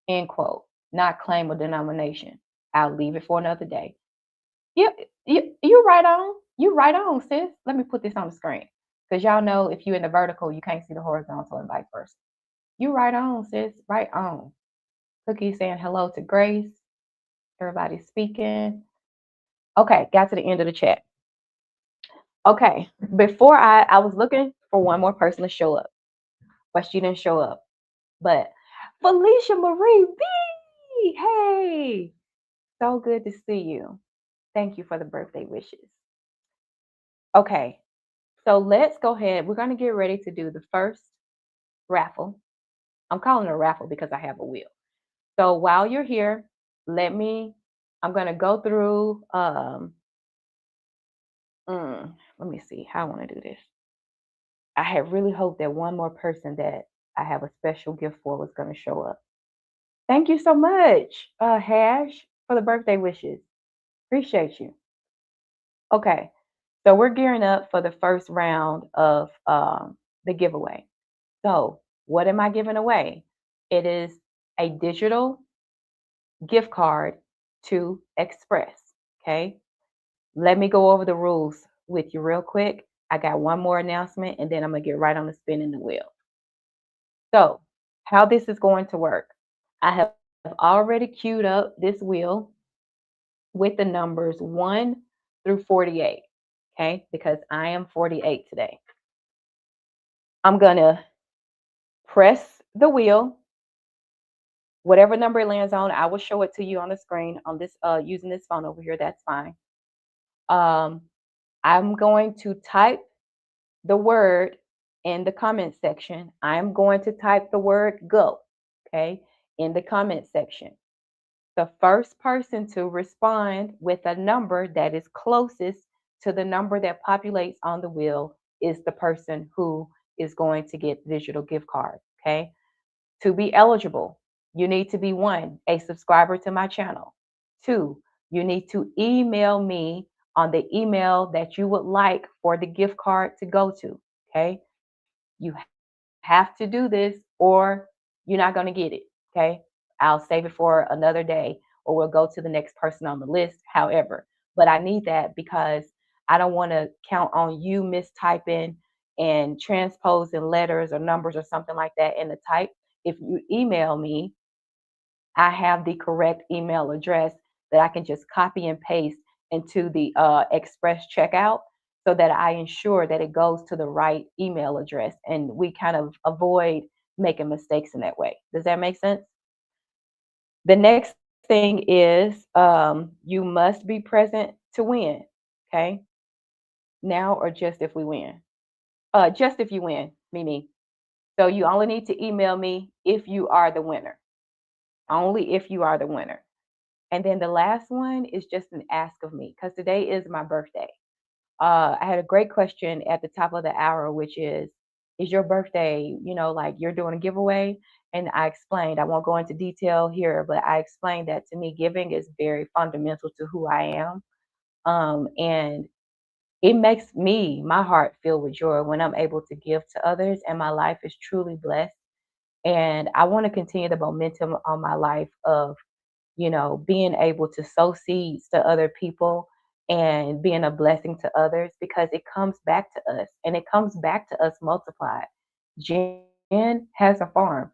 end quote, not claim a denomination. I'll leave it for another day. You right on. You right on, sis. Let me put this on the screen. Because y'all know if you're in the vertical, you can't see the horizontal and vice versa. You right on, sis. Right on. Cookie saying hello to Grace. Everybody's speaking. Okay, got to the end of the chat. Okay, before I was looking for one more person to show up, but she didn't show up. But Felicia Marie B, hey, so good to see you. Thank you for the birthday wishes. Okay, so let's go ahead. We're going to get ready to do the first raffle. I'm calling it a raffle because I have a wheel. So while you're here, I'm going to go through, let me see how I want to do this. I had really hoped that one more person that I have a special gift for was going to show up. Thank you so much, Hash, for the birthday wishes. Appreciate you. Okay, so we're gearing up for the first round of the giveaway. So, what am I giving away? It is a digital gift card to Express. Okay, let me go over the rules with you real quick. I got one more announcement and then I'm going to get right on the spinning the wheel. So, how this is going to work, I have already queued up this wheel with the numbers 1 through 48, okay? Because I am 48 today. I'm going to press the wheel. Whatever number it lands on, I will show it to you on the screen on this using this phone over here. That's fine. I'm going to type the word in the comment section. I'm going to type the word go, okay, in the comment section. The first person to respond with a number that is closest to the number that populates on the wheel is the person who is going to get digital gift card, okay? To be eligible, you need to be 1, a subscriber to my channel. 2, you need to email me on the email that you would like for the gift card to go to, okay? You have to do this or you're not going to get it, okay? I'll save it for another day or we'll go to the next person on the list, however. But I need that because I don't want to count on you mistyping and transposing letters or numbers or something like that in the type. If you email me, I have the correct email address that I can just copy and paste into the Express checkout so that I ensure that it goes to the right email address and we kind of avoid making mistakes in that way. Does that make sense? The next thing is you must be present to win. Okay. Now or just if we win? Just if you win, Mimi. So you only need to email me if you are the winner. Only if you are the winner. And then the last one is just an ask of me because today is my birthday. I had a great question at the top of the hour, which is your birthday, like you're doing a giveaway? And I explained, I won't go into detail here, but I explained that to me, giving is very fundamental to who I am. And it makes my heart filled with joy when I'm able to give to others, and my life is truly blessed. And I want to continue the momentum on my life of being able to sow seeds to other people and being a blessing to others, because it comes back to us and it comes back to us multiplied. Jen has a farm,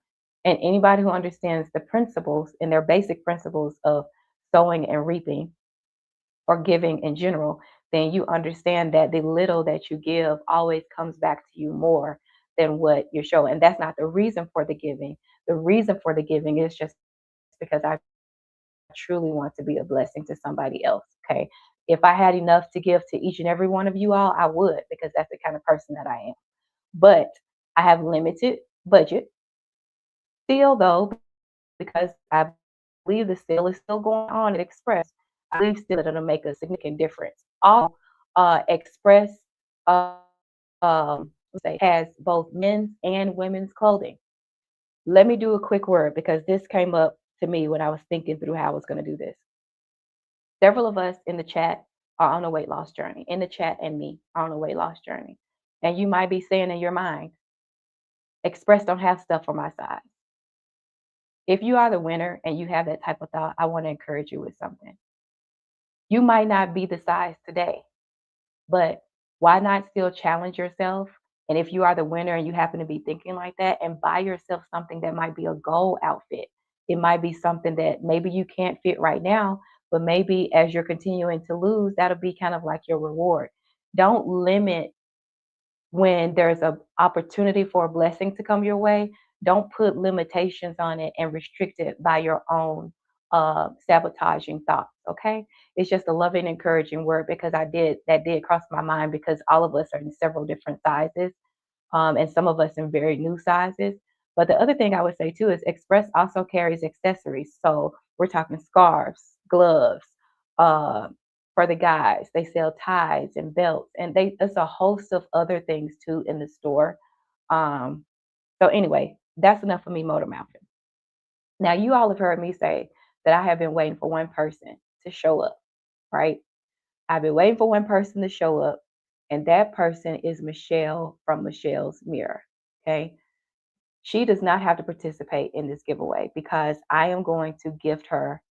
and anybody who understands the principles and their basic principles of sowing and reaping or giving in general, then you understand that the little that you give always comes back to you more than what you're showing. And that's not the reason for the giving. The reason for the giving is just because I truly want to be a blessing to somebody else. Okay. If I had enough to give to each and every one of you all, I would, because that's the kind of person that I am. But I have limited budget still, though, because I believe the sale is still going on at Express. I believe still that it'll make a significant difference. All Express has both men's and women's clothing. Let me do a quick word because this came up to me when I was thinking through how I was going to do this. Several of us in the chat are on a weight loss journey. In the chat and me are on a weight loss journey. And you might be saying in your mind, Express don't have stuff for my size. If you are the winner and you have that type of thought, I want to encourage you with something. You might not be the size today, but why not still challenge yourself? And if you are the winner and you happen to be thinking like that, and buy yourself something that might be a goal outfit. It might be something that maybe you can't fit right now, but maybe as you're continuing to lose, that'll be kind of like your reward. Don't limit when there's an opportunity for a blessing to come your way. Don't put limitations on it and restrict it by your own sabotaging thoughts. Okay, it's just a loving, encouraging word, because that did cross my mind, because all of us are in several different sizes, and some of us in very new sizes. But the other thing I would say too is Express also carries accessories. So we're talking scarves, gloves, uh, for the guys. They sell ties and belts, and there's a host of other things too in the store. Um, so anyway, that's enough for me motor mouthing. Now you all have heard me say that I have been waiting for one person to show up, right? I've been waiting for one person to show up, and that person is Michelle from Michelle's Mirror. Okay. She does not have to participate in this giveaway because I am going to gift her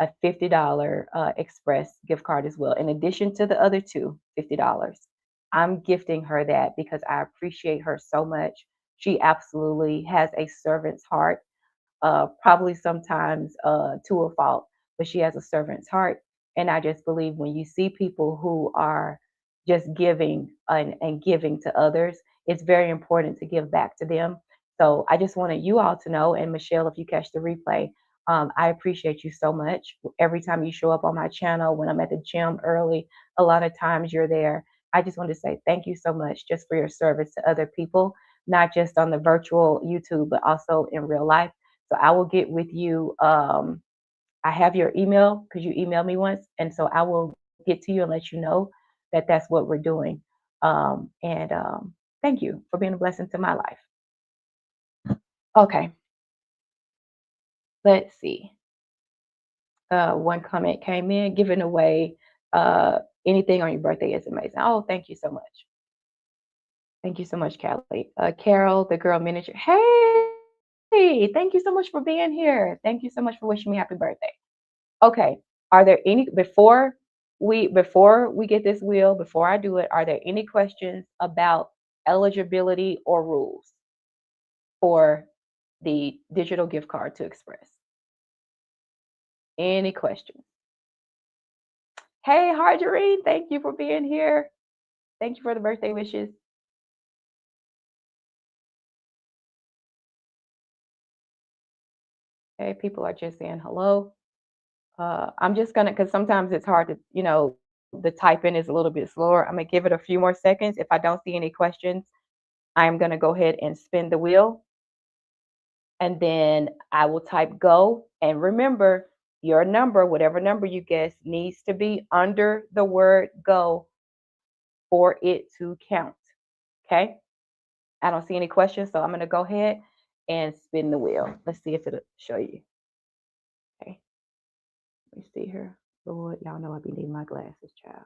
a $50 Express gift card as well. In addition to the other two, $50. I'm gifting her that because I appreciate her so much. She absolutely has a servant's heart, probably sometimes to a fault, but she has a servant's heart. And I just believe when you see people who are just giving and giving to others, it's very important to give back to them. So I just wanted you all to know, and Michelle, if you catch the replay, I appreciate you so much. Every time you show up on my channel, when I'm at the gym early, a lot of times you're there. I just want to say thank you so much just for your service to other people, not just on the virtual YouTube, but also in real life. So I will get with you. I have your email because you emailed me once. And so I will get to you and let you know that that's what we're doing. And thank you for being a blessing to my life. Okay, let's see. One comment came in, giving away anything on your birthday is amazing. Oh, thank you so much. Thank you so much, Callie. Carol, the girl miniature. Hey, thank you so much for being here. Thank you so much for wishing me happy birthday. Okay. Are there any before we get this wheel, before I do it, are there any questions about eligibility or rules for the digital gift card to Express? Any questions? Hey, Marjorie, thank you for being here. Thank you for the birthday wishes. Okay, people are just saying hello. I'm just gonna, because sometimes it's hard to, the typing is a little bit slower. I'm gonna give it a few more seconds. If I don't see any questions, I'm gonna go ahead and spin the wheel, and then I will type go. And remember, your number, whatever number you guess, needs to be under the word go for it to count. Okay. I don't see any questions, so I'm going to go ahead and spin the wheel. Let's see if it'll show you. Okay. Let me see here. Lord, y'all know I be needing my glasses, child.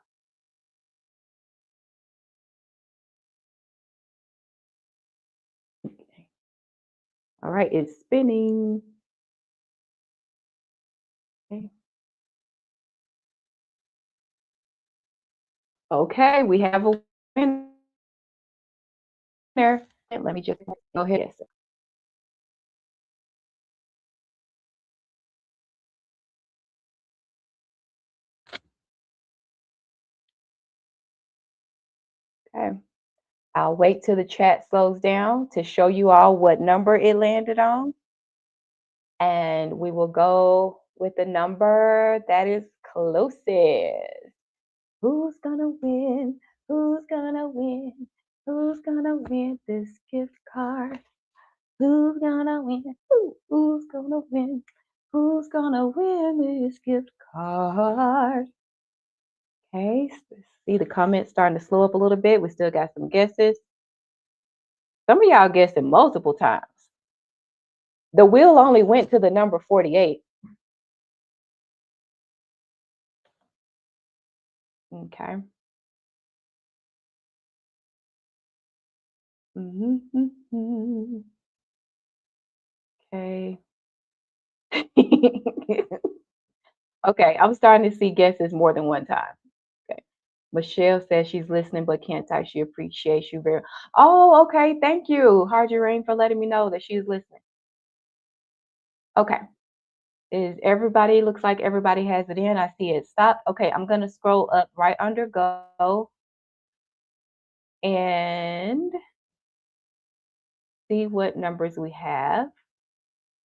Okay. All right, it's spinning. Okay. Okay, we have a winner. Let me just go ahead. Yes. Okay. I'll wait till the chat slows down to show you all what number it landed on. And we will go with the number that is closest. Who's gonna win? Who's gonna win? Who's gonna win this gift card? Who's gonna win? Who's gonna win? Who's gonna win this gift card? Okay, see the comments starting to slow up a little bit. We still got some guesses. Some of y'all guessing multiple times. The wheel only went to the number 48. Okay. Okay. Okay, I'm starting to see guesses more than one time. Okay. Michelle says she's listening but can't type. She appreciates you very. Oh, okay. Thank you, Hardy Rain, for letting me know that she's listening. Okay. Is everybody, looks like everybody has it in. I see it stop. Okay, I'm gonna scroll up right under go and see what numbers we have.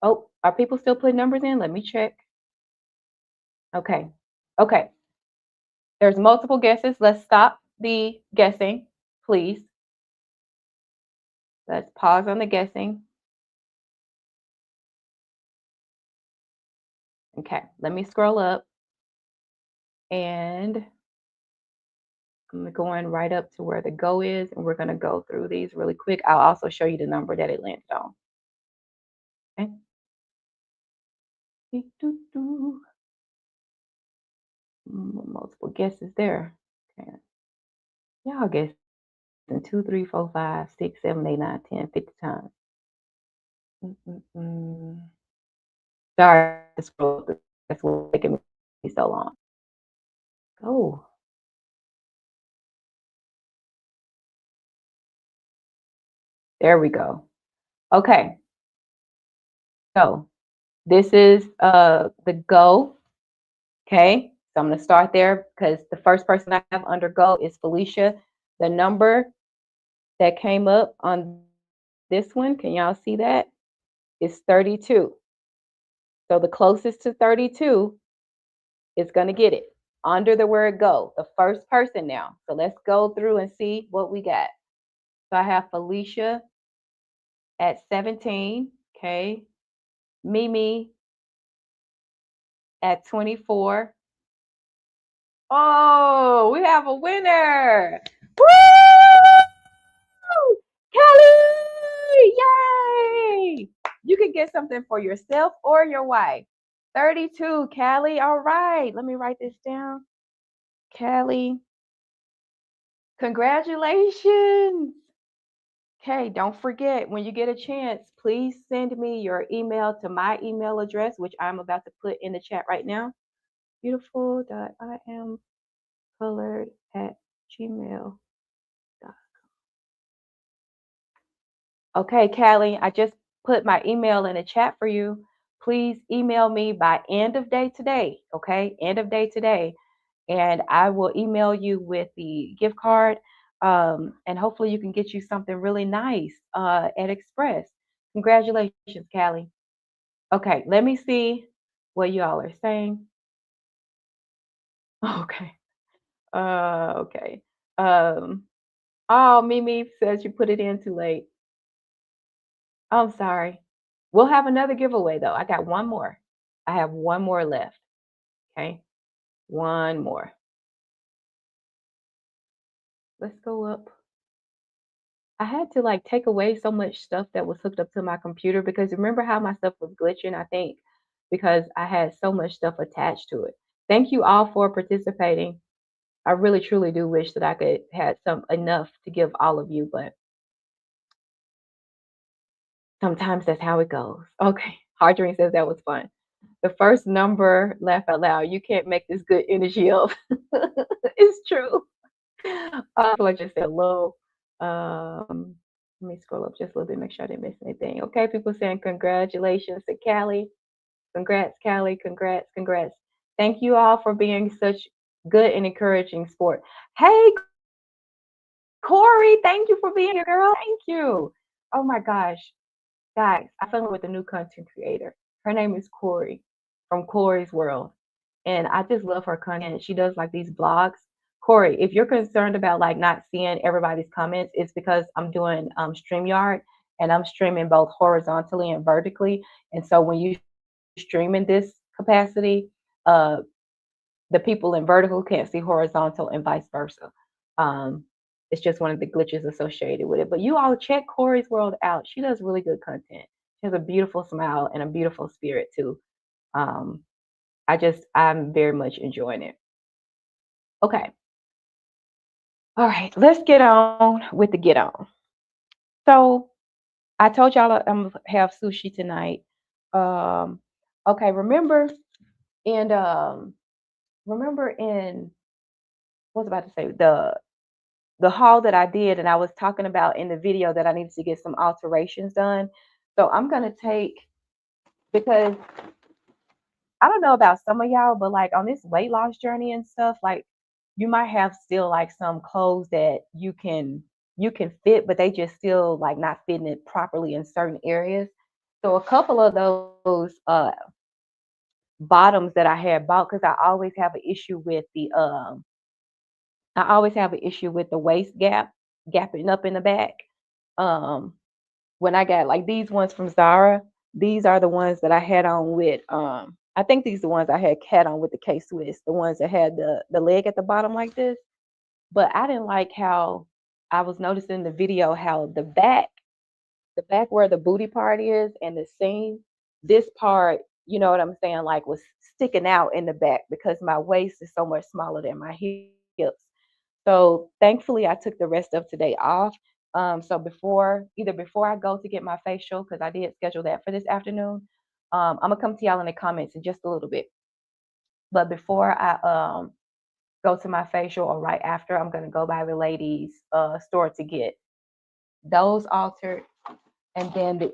Oh, are people still putting numbers in? Let me check. Okay. Okay. There's multiple guesses. Let's stop the guessing, please. Let's pause on the guessing. Okay, let me scroll up and I'm going right up to where the go is, and we're going to go through these really quick. I'll also show you the number that it landed on. Okay. Multiple guesses there. Okay. Y'all guessing 2, 3, 4, 5, 6, 7, 8, 9, 10, 50 times. Sorry to scroll through. That's what's taking me so long. Oh. There we go. Okay. So this is the go. Okay. So I'm going to start there because the first person I have under go is Felicia. The number that came up on this one, can y'all see that? Is 32. So the closest to 32 is going to get it under the word go. The first person now. So let's go through and see what we got. So I have Felicia at 17. Okay. Mimi at 24. Oh, we have a winner. Woo! Kelly! Yay! You can get something for yourself or your wife. 32, Callie. All right. Let me write this down. Callie. Congratulations. Okay, don't forget when you get a chance, please send me your email to my email address, which I'm about to put in the chat right now. Beautiful.iamcolored@gmail.com. Okay, Callie, I just put my email in the chat for you. Please email me by end of day today. Okay, end of day today. And I will email you with the gift card. And hopefully you can get you something really nice at Express. Congratulations, Callie. Okay, let me see what y'all are saying. Okay. Okay. Oh, Mimi says you put it in too late. I'm sorry. We'll have another giveaway though. I got one more. I have one more left. Okay. One more. Let's go up. I had to like take away so much stuff that was hooked up to my computer because remember how my stuff was glitching, I think, because I had so much stuff attached to it. Thank you all for participating. I really truly do wish that I could had some enough to give all of you, but sometimes that's how it goes. Okay. Hard Dream says that was fun. The first number, laugh out loud. You can't make this good energy up. It's true. I feel like just said low. Let me scroll up just a little bit, make sure I didn't miss anything. Okay, people saying congratulations to Callie. Congrats, Callie. Congrats, congrats. Thank you all for being such good and encouraging sport. Hey, Corey, thank you for being here, girl. Thank you. Oh my gosh. Guys, I fell in with a new content creator. Her name is Corey from Corey's World. And I just love her content. She does like these blogs. Corey, if you're concerned about like not seeing everybody's comments, it's because I'm doing StreamYard and I'm streaming both horizontally and vertically. And so when you stream in this capacity, uh, the people in vertical can't see horizontal and vice versa. Um, it's just one of the glitches associated with it. But you all check Corey's World out. She does really good content. She has a beautiful smile and a beautiful spirit too. Um, I'm very much enjoying it. Okay. All right, let's get on with the get on. So I told y'all I'm gonna have sushi tonight. Um, okay, and remember in what was I about to say the haul that I did and I was talking about in the video that I needed to get some alterations done. So I'm gonna take because I don't know about some of y'all, but like on this weight loss journey and stuff, like you might have still like some clothes that you can fit, but they just still like not fitting it properly in certain areas. So a couple of those bottoms that I had bought because I always have an issue with the waist gapping up in the back. Um, when I got like these ones from Zara, these are the ones that I had on with I think these are the ones I had on with the K Swiss, the ones that had the leg at the bottom like this. But I didn't like how I was noticing in the video how the back where the booty part is and the seam, this part, you know what I'm saying, like was sticking out in the back because my waist is so much smaller than my hips. So thankfully, I took the rest of today off. So before I go to get my facial, because I did schedule that for this afternoon, I'm gonna come to y'all in the comments in just a little bit. But before I go to my facial or right after, I'm gonna go by the ladies' store to get those altered, and then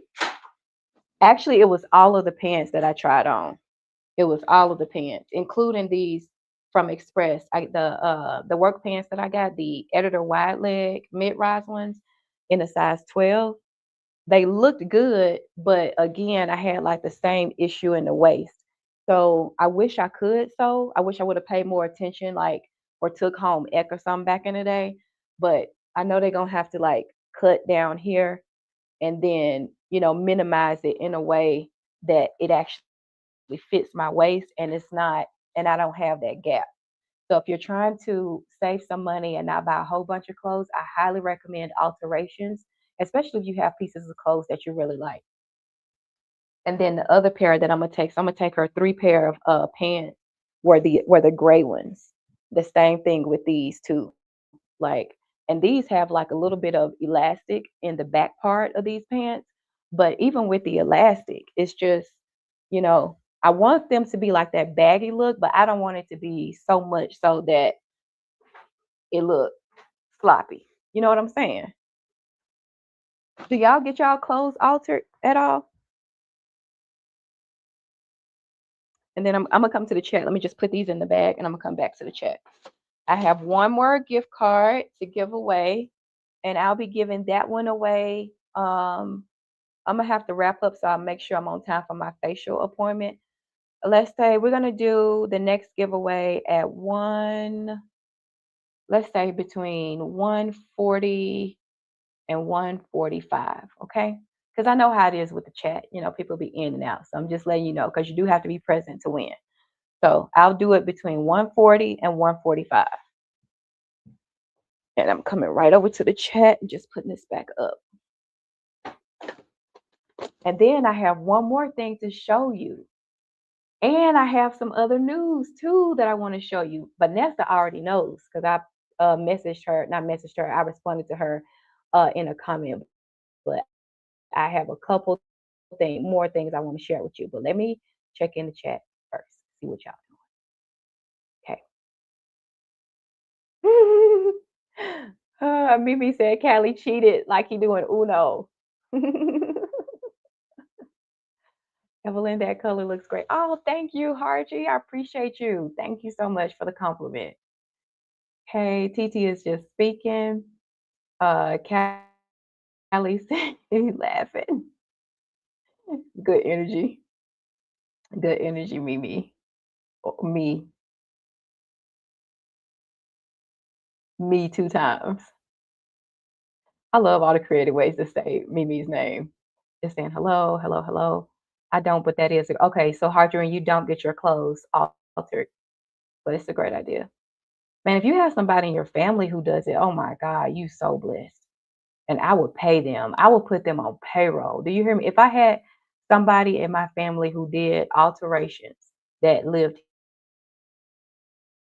actually it was all of the pants that I tried on. It was all of the pants, including these from Express. The work pants that I got, the editor wide leg mid rise ones in a size 12. They looked good, but again, I had like the same issue in the waist. So I wish I could I wish I would have paid more attention, like or took home ec or something back in the day. But I know they're gonna have to like cut down here and then minimize it in a way that it actually fits my waist and it's not and I don't have that gap. So if you're trying to save some money and not buy a whole bunch of clothes, I highly recommend alterations, especially if you have pieces of clothes that you really like. And then the other pair that I'm gonna take her 3 pair of pants were the gray ones. The same thing with these two. Like, and these have like a little bit of elastic in the back part of these pants. But even with the elastic, it's just, I want them to be like that baggy look, but I don't want it to be so much so that it look sloppy. You know what I'm saying? Do y'all get y'all clothes altered at all? And then I'm gonna come to the chat. Let me just put these in the bag and I'm gonna come back to the chat. I have one more gift card to give away, and I'll be giving that one away. I'm gonna have to wrap up, so I'll make sure I'm on time for my facial appointment. Let's say we're gonna do the next giveaway at let's say between 1:40 and 1:45, okay? Because I know how it is with the chat. People be in and out. So I'm just letting you know because you do have to be present to win. So I'll do it between 1:40 and 1:45. And I'm coming right over to the chat and just putting this back up. And then I have one more thing to show you. And I have some other news too that I want to show you. Vanessa already knows because I messaged her, not messaged her, I responded to her in a comment. But I have a couple more things I want to share with you. But let me check in the chat first, see what y'all doing. Okay. Mimi said Callie cheated like he doing Uno. Evelyn, that color looks great. Oh, thank you, Harji. I appreciate you. Thank you so much for the compliment. Hey, TT is just speaking. Callie said he's laughing. Good energy. Good energy, Mimi. Me. Me 2 times. I love all the creative ways to say Mimi's name. Just saying hello, hello, hello. I don't, but that is okay. So, Harji, you don't get your clothes altered, but it's a great idea. Man, if you have somebody in your family who does it, oh my God, you so blessed. And I would pay them. I would put them on payroll. Do you hear me? If I had somebody in my family who did alterations that lived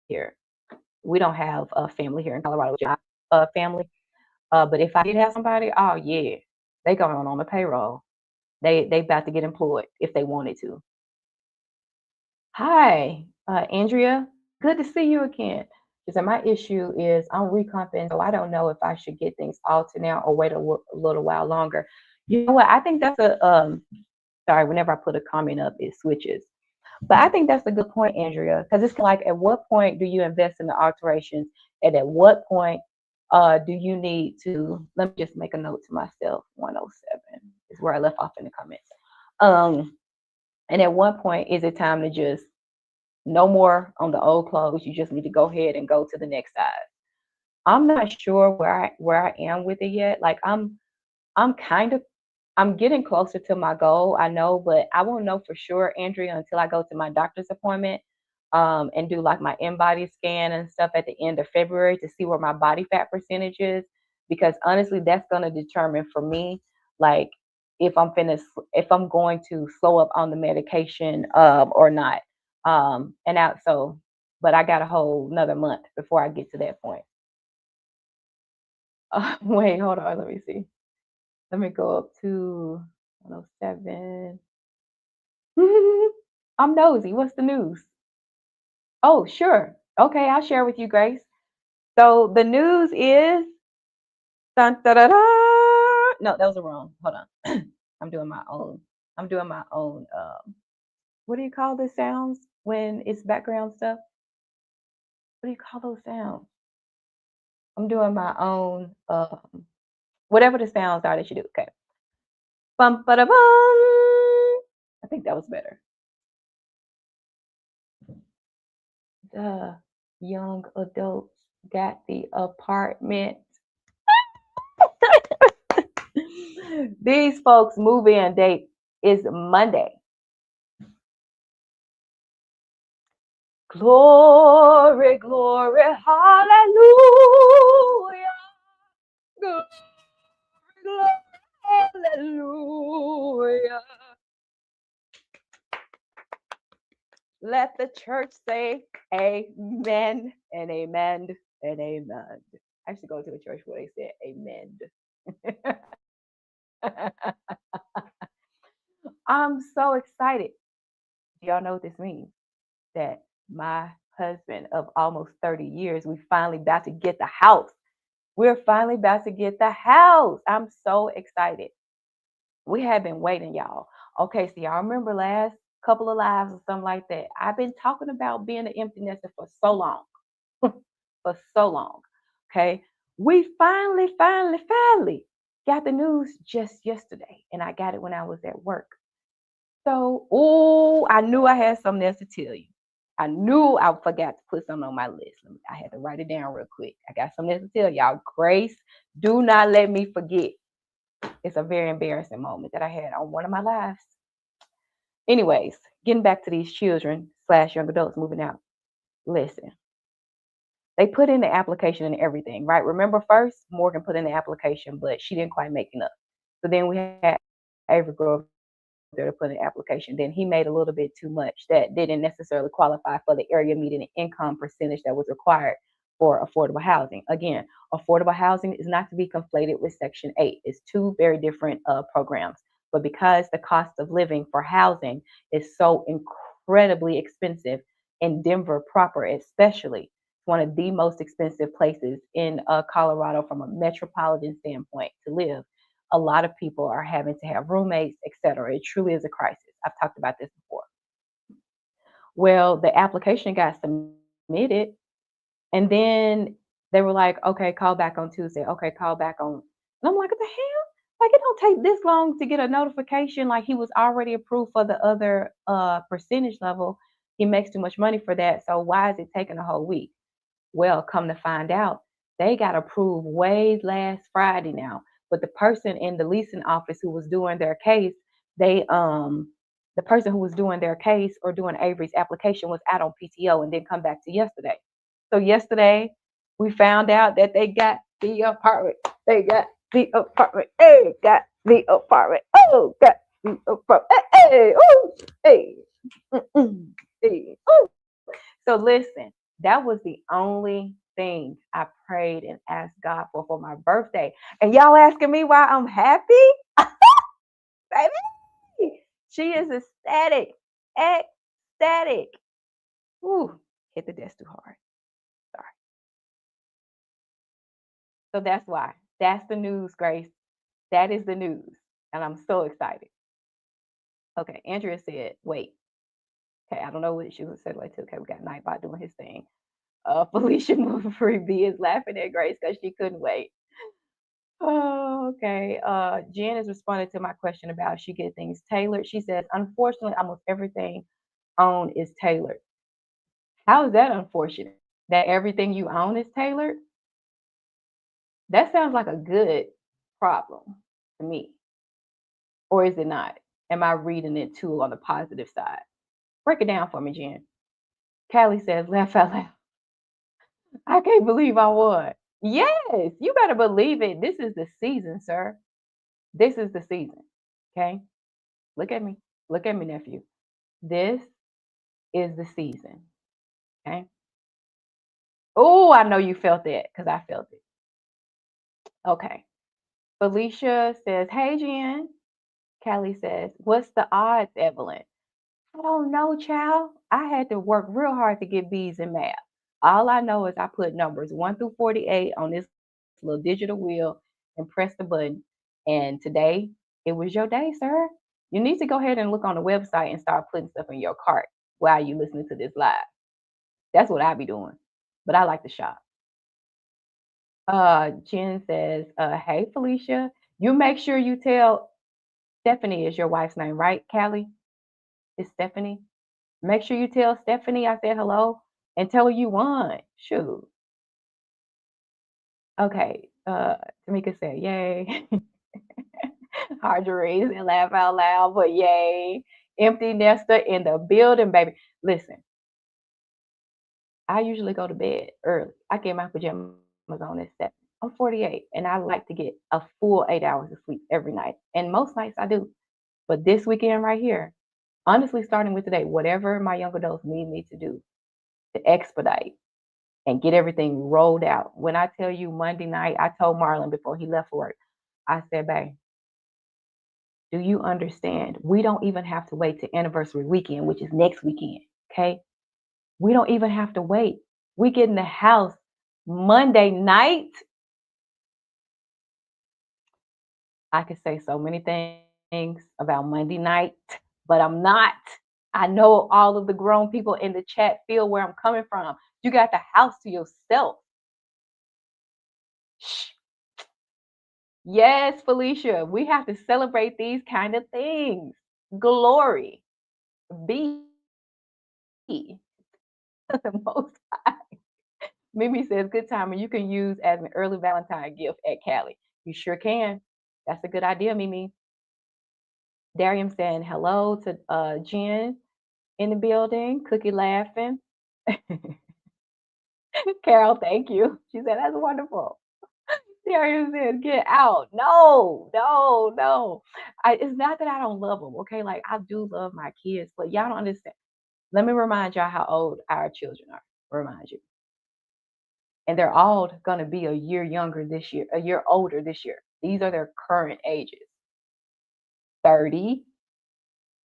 here, we don't have a family here in Colorado, family. But if I did have somebody, oh yeah, they going on the payroll. They about to get employed if they wanted to. Hi, Andrea. Good to see you again. She said, my issue is I'm recomping, so I don't know if I should get things altered now or wait a little while longer. You know what? I think that's sorry, whenever I put a comment up, it switches. But I think that's a good point, Andrea, because it's like at what point do you invest in the alterations? And at what point do you need to, let me just make a note to myself, 107 is where I left off in the comments. And at one point, is it time to just no more on the old clothes? You just need to go ahead and go to the next size. I'm not sure where I am with it yet. Like I'm getting closer to my goal, I know, but I won't know for sure, Andrea, until I go to my doctor's appointment and do like my InBody scan and stuff at the end of February to see where my body fat percentage is. Because honestly, that's going to determine for me, like if I'm going to slow up on the medication or not. But I got a whole another month before I get to that point. Wait, hold on, let me see. Let me go up to 107. I'm nosy. What's the news? Oh, sure. Okay, I'll share with you, Grace. So the news is dun, da, da, da. No, that was wrong. Hold on. I'm doing my own. What do you call the sounds when it's background stuff? What do you call those sounds? I'm doing my own whatever the sounds are that you do. Okay. Bum ba da bum. I think that was better. The young adults got the apartment. These folks' move-in date is Monday. Glory, glory, hallelujah. Glory, glory, hallelujah. Let the church say amen and amen and amen. I should go to a church where they say amen. I'm so excited. Y'all know what this means? That my husband of almost 30 years, we finally about to get the house. We're finally about to get the house. I'm so excited. We have been waiting, y'all. Okay, so y'all remember last couple of lives or something like that. I've been talking about being an empty nester for so long. For so long. Okay. We finally got the news just yesterday. And I got it when I was at work. So, I knew I had something else to tell you. I knew I forgot to put something on my list. I had to write it down real quick. I got something else to tell y'all. Grace, do not let me forget. It's a very embarrassing moment that I had on one of my lives. Anyways, getting back to these children / young adults moving out. Listen, They put in the application and everything, right? Remember, first Morgan put in the application, but she didn't quite make enough. So then we had Avery Grove there to put in the application. Then he made a little bit too much that didn't necessarily qualify for the area median income percentage that was required for affordable housing. Again, affordable housing is not to be conflated with Section 8. It's two very different programs. But because the cost of living for housing is so incredibly expensive in Denver proper, especially, one of the most expensive places in Colorado from a metropolitan standpoint to live. A lot of people are having to have roommates, etc. It truly is a crisis. I've talked about this before. Well, the application got submitted, and then they were like, okay, call back on Tuesday. Okay, call back on. And I'm like, what the hell? Like, it don't take this long to get a notification. Like, he was already approved for the other percentage level. He makes too much money for that. So why is it taking a whole week? Well, come to find out, they got approved way last Friday now. But the person in the leasing office who was doing their case, the person who was doing their case or doing Avery's application was out on PTO and didn't come back to yesterday. So yesterday we found out that they got the apartment. They got the apartment. Hey, got the apartment. Oh, got the apartment. Hey, oh, hey, hey, oh. So listen, that was the only thing I prayed and asked God for my birthday. And y'all asking me why I'm happy? Baby, she is ecstatic. Ecstatic. Ooh, hit the desk too hard. Sorry. So that's why. That's the news, Grace. That is the news. And I'm so excited. Okay, Andrea said, wait. Okay, I don't know what she was said like to. Okay, we got Nightbot doing his thing. Felicia Movie B is laughing at Grace because she couldn't wait. Oh, okay. Jen has responded to my question about she get things tailored. She says, unfortunately, almost everything owned is tailored. How is that unfortunate? That everything you own is tailored? That sounds like a good problem to me. Or is it not? Am I reading it too on the positive side? Break it down for me, Jen. Callie says, laugh out loud. I can't believe I won. Yes, you better believe it. This is the season, sir. This is the season. Okay? Look at me. Look at me, nephew. This is the season. Okay? Oh, I know you felt that because I felt it. Okay. Felicia says, hey, Jen. Callie says, what's the odds, Evelyn? I don't know, child. I had to work real hard to get B's in math. All I know is I put numbers 1 through 48 on this little digital wheel and press the button. And today, it was your day, sir. You need to go ahead and look on the website and start putting stuff in your cart while you're listening to this live. That's what I be doing. But I like to shop. Jen says, hey, Felicia, you make sure you tell Stephanie is your wife's name, right, Callie? It's Stephanie. Make sure you tell Stephanie I said hello and tell her you won. Shoot. Okay. Tamika said, yay. Hard to raise and laugh out loud, but yay. Empty nester in the building, baby. Listen, I usually go to bed early. I get my pajamas on at 7. I'm 48 and I like to get a full 8 hours of sleep every night. And most nights I do. But this weekend right here, honestly, starting with today, whatever my young adults need me to do to expedite and get everything rolled out. When I tell you Monday night, I told Marlon before he left for work, I said, babe, do you understand? We don't even have to wait to anniversary weekend, which is next weekend. Okay. We don't even have to wait. We get in the house Monday night. I could say so many things about Monday night, but I'm not. I know all of the grown people in the chat feel where I'm coming from. You got the house to yourself. Shh. Yes, Felicia, we have to celebrate these kind of things. Glory be the most high. Mimi says, good time, and you can use as an early Valentine gift at Cali. You sure can. That's a good idea, Mimi. Darium saying hello to Jen in the building. Cookie laughing. Carol, thank you. She said, that's wonderful. Darian said, get out. No, no, no. It's not that I don't love them, okay? Like, I do love my kids, but y'all don't understand. Let me remind y'all how old our children are. Remind you. And they're all going to be a year younger this year, a year older this year. These are their current ages: 30,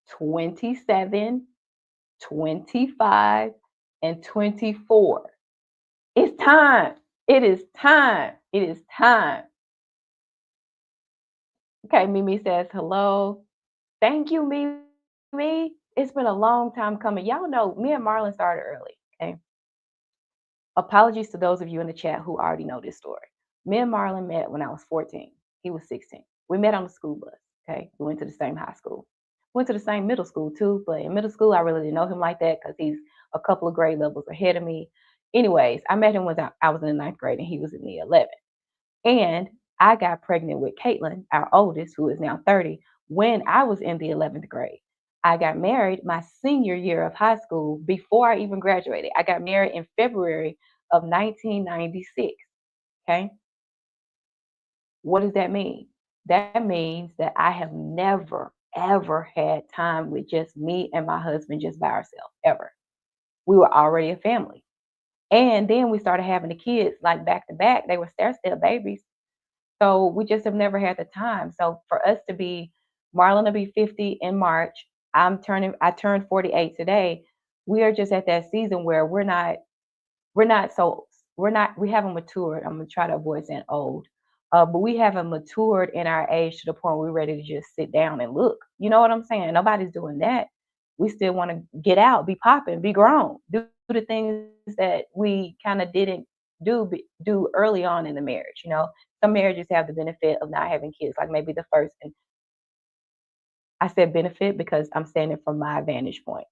27, 25, and 24. It's time. It is time. It is time. Okay, Mimi says hello. Thank you, Mimi. It's been a long time coming. Y'all know me and Marlon started early. Okay. Apologies to those of you in the chat who already know this story. Me and Marlon met when I was 14. He was 16. We met on the school bus. Okay. We went to the same high school. Went to the same middle school too, but in middle school, I really didn't know him like that because he's a couple of grade levels ahead of me. Anyways, I met him when I was in the ninth grade and he was in the 11th. And I got pregnant with Caitlin, our oldest, who is now 30, when I was in the 11th grade. I got married my senior year of high school before I even graduated. I got married in February of 1996. Okay. What does that mean? That means that I have never, ever had time with just me and my husband just by ourselves, ever. We were already a family. And then we started having the kids like back to back. They were stair step babies. So we just have never had the time. So for us to be, Marlon will be 50 in March. I turned 48 today. We are just at that season where we're not so, we haven't matured. I'm gonna try to avoid saying old. But we haven't matured in our age to the point where we're ready to just sit down and look. You know what I'm saying? Nobody's doing that. We still want to get out, be popping, be grown, do the things that we kind of didn't do early on in the marriage. You know, some marriages have the benefit of not having kids, like maybe the first. And I said benefit because I'm saying it from my vantage point.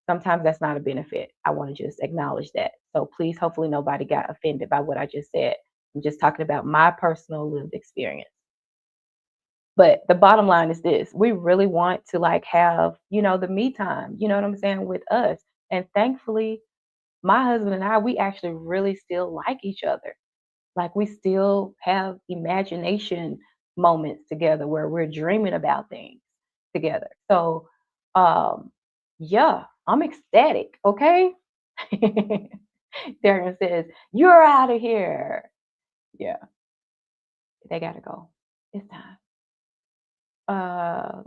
Sometimes that's not a benefit. I want to just acknowledge that. So please, hopefully, nobody got offended by what I just said. I'm just talking about my personal lived experience. But the bottom line is this: we really want to like have, the me time, you know what I'm saying, with us. And thankfully, my husband and I, we actually really still like each other. Like we still have imagination moments together where we're dreaming about things together. So yeah, I'm ecstatic, okay? Darian says, you're out of here. Yeah, they gotta go. It's time.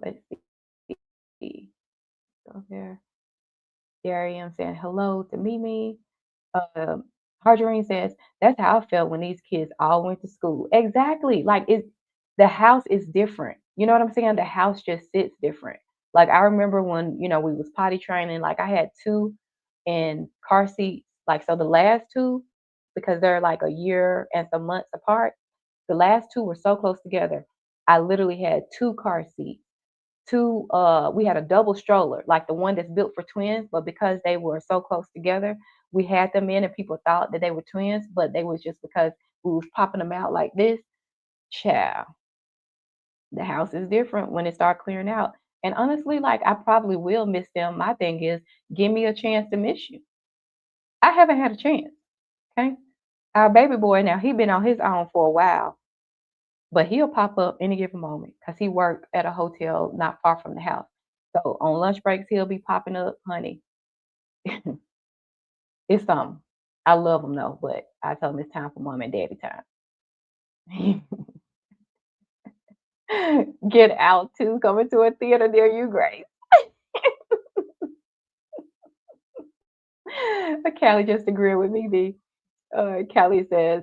Let's see. Go there. Darian saying hello to Mimi. Harjarine says, that's how I felt when these kids all went to school. Exactly. Like the house is different. You know what I'm saying? The house just sits different. Like I remember when, we was potty training, like I had two in car seats. Like so the last two, because they're like a year and some months apart, the last two were so close together. I literally had two car seats. Two we had a double stroller, like the one that's built for twins, but because they were so close together, we had them in and people thought that they were twins, but they was just because we was popping them out like this. Child, the house is different when it start clearing out. And honestly, like I probably will miss them. My thing is, give me a chance to miss you. I haven't had a chance. Okay. Our baby boy now, he been on his own for a while, but he'll pop up any given moment because he worked at a hotel not far from the house. So on lunch breaks, he'll be popping up, honey. It's something. I love him though, but I tell him it's time for mom and daddy time. Get Out too, coming to a theater near you, Grace. Callie just agreed with me, D. Callie says,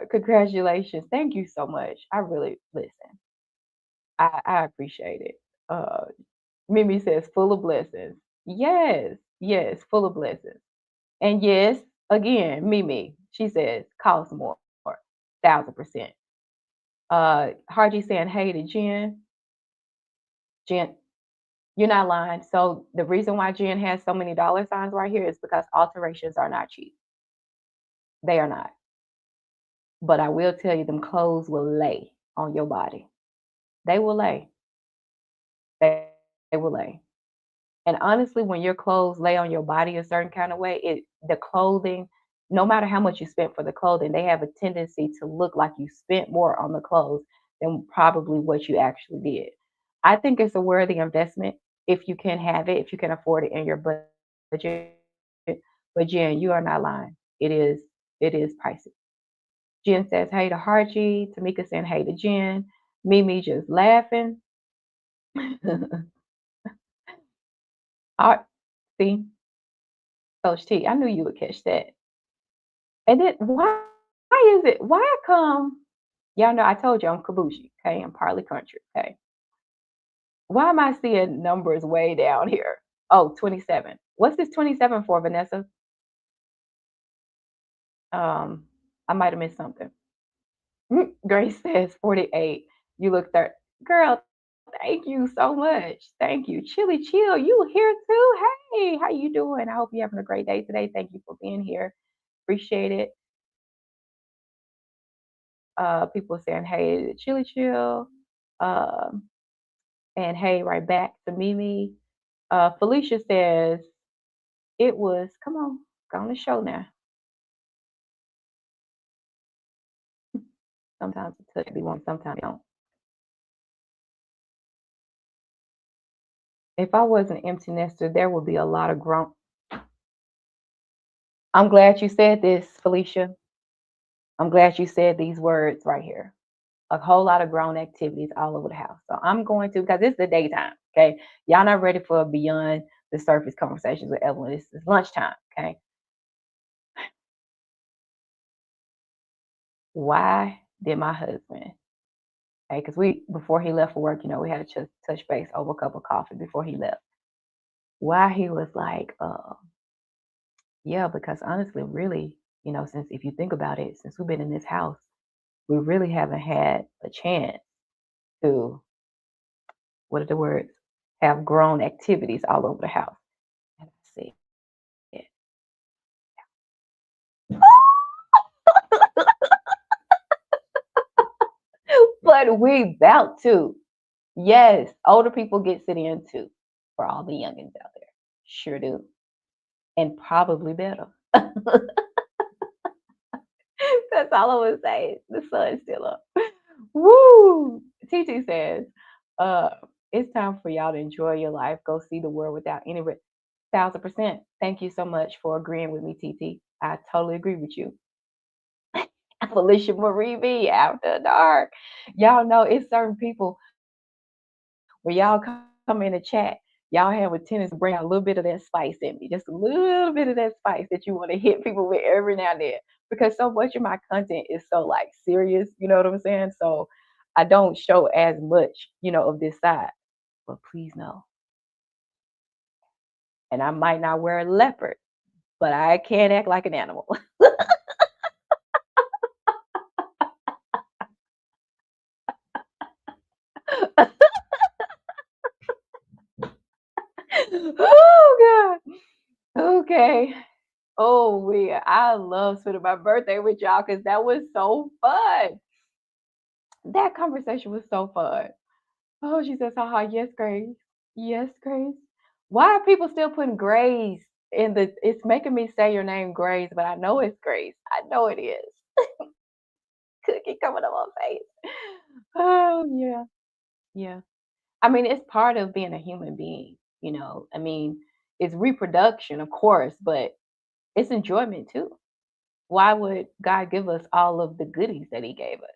congratulations. Thank you so much. I really listen. I appreciate it. Uh, Mimi says, full of blessings. Yes, yes, full of blessings. And yes, again, Mimi, she says, cost more, 1,000%. Harji saying, hey to Jen. Jen, you're not lying. So the reason why Jen has so many dollar signs right here is because alterations are not cheap. They are not. But I will tell you, them clothes will lay on your body. They will lay. They will lay. And honestly, when your clothes lay on your body a certain kind of way, the clothing no matter how much you spent for the clothing, they have a tendency to look like you spent more on the clothes than probably what you actually did. I think it's a worthy investment if you can have it, if you can afford it in your budget. But Jen, you are not lying. It is pricey. Jen says, hey to Harji. Tamika saying, hey to Jen. Mimi just laughing. Art, see, Coach T, I knew you would catch that. And then why is it? Why come? Y'all know I told you I'm Kabushi, okay? I'm partly country, okay? Why am I seeing numbers way down here? Oh, 27. What's this 27 for, Vanessa? Um, I might have missed something. Grace says 48. You look third. Girl, thank you so much. Thank you. Chili Chill, you here too? Hey, how you doing? I hope you're having a great day today. Thank you for being here. Appreciate it. People saying, hey, Chili Chill. Um, and hey, right back to Mimi. Felicia says, it was, come on, go on the show now. Sometimes it touch be one, sometimes it don't. If I was an empty nester, there would be a lot of grown. I'm glad you said this, Felicia. I'm glad you said these words right here. A whole lot of grown activities all over the house. So I'm going to, because it's the daytime, okay? Y'all not ready for beyond the surface conversations with Evelyn. This is lunchtime, okay? Why did my husband, okay, because before he left for work, we had to touch base over a cup of coffee before he left. Why he was like, yeah, because honestly, really, since if you think about it, since we've been in this house, we really haven't had a chance to, what are the words, have grown activities all over the house. And I said, but we about to. Yes, older people get sit in too, for all the youngins out there. Sure do. And probably better. That's all I would say. The sun's still up. Woo! TT says, uh, it's time for y'all to enjoy your life. Go see the world without any 1,000%. Thank you so much for agreeing with me, TT. I totally agree with you. Felicia Marie B after dark. Y'all know it's certain people where y'all come in the chat, y'all have a tendency to bring out a little bit of that spice in me, just a little bit of that spice that you want to hit people with every now and then. Because so much of my content is so like serious, you know what I'm saying? So I don't show as much, of this side. But please know. And I might not wear a leopard, but I can't act like an animal. Oh God. Okay. Oh, I love spending my birthday with y'all because that was so fun. That conversation was so fun. Oh, she says, haha, yes, Grace. Yes, Grace. Why are people still putting Grace in the, it's making me say your name Grace, but I know it's Grace. I know it is. Cookie coming up on face. Oh, yeah. Yeah. I mean, it's part of being a human being. I mean, it's reproduction, of course, but it's enjoyment too. Why would God give us all of the goodies that He gave us?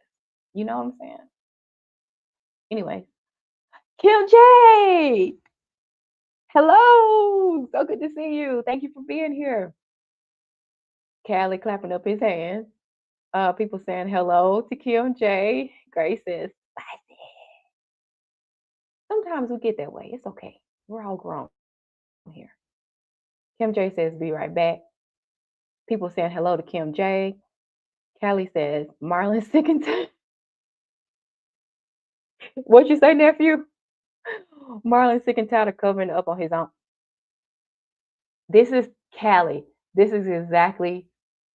You know what I'm saying? Anyway, Kim J, hello. So good to see you. Thank you for being here. Callie clapping up his hands. People saying hello to Kim J. Grace says, spicy. Sometimes we get that way. It's okay. We're all grown here. Kim J says, be right back. People saying hello to Kim J. Callie says, Marlon sick and tired. What'd you say, nephew? Marlon sick and tired of covering up on his own. This is Callie. This is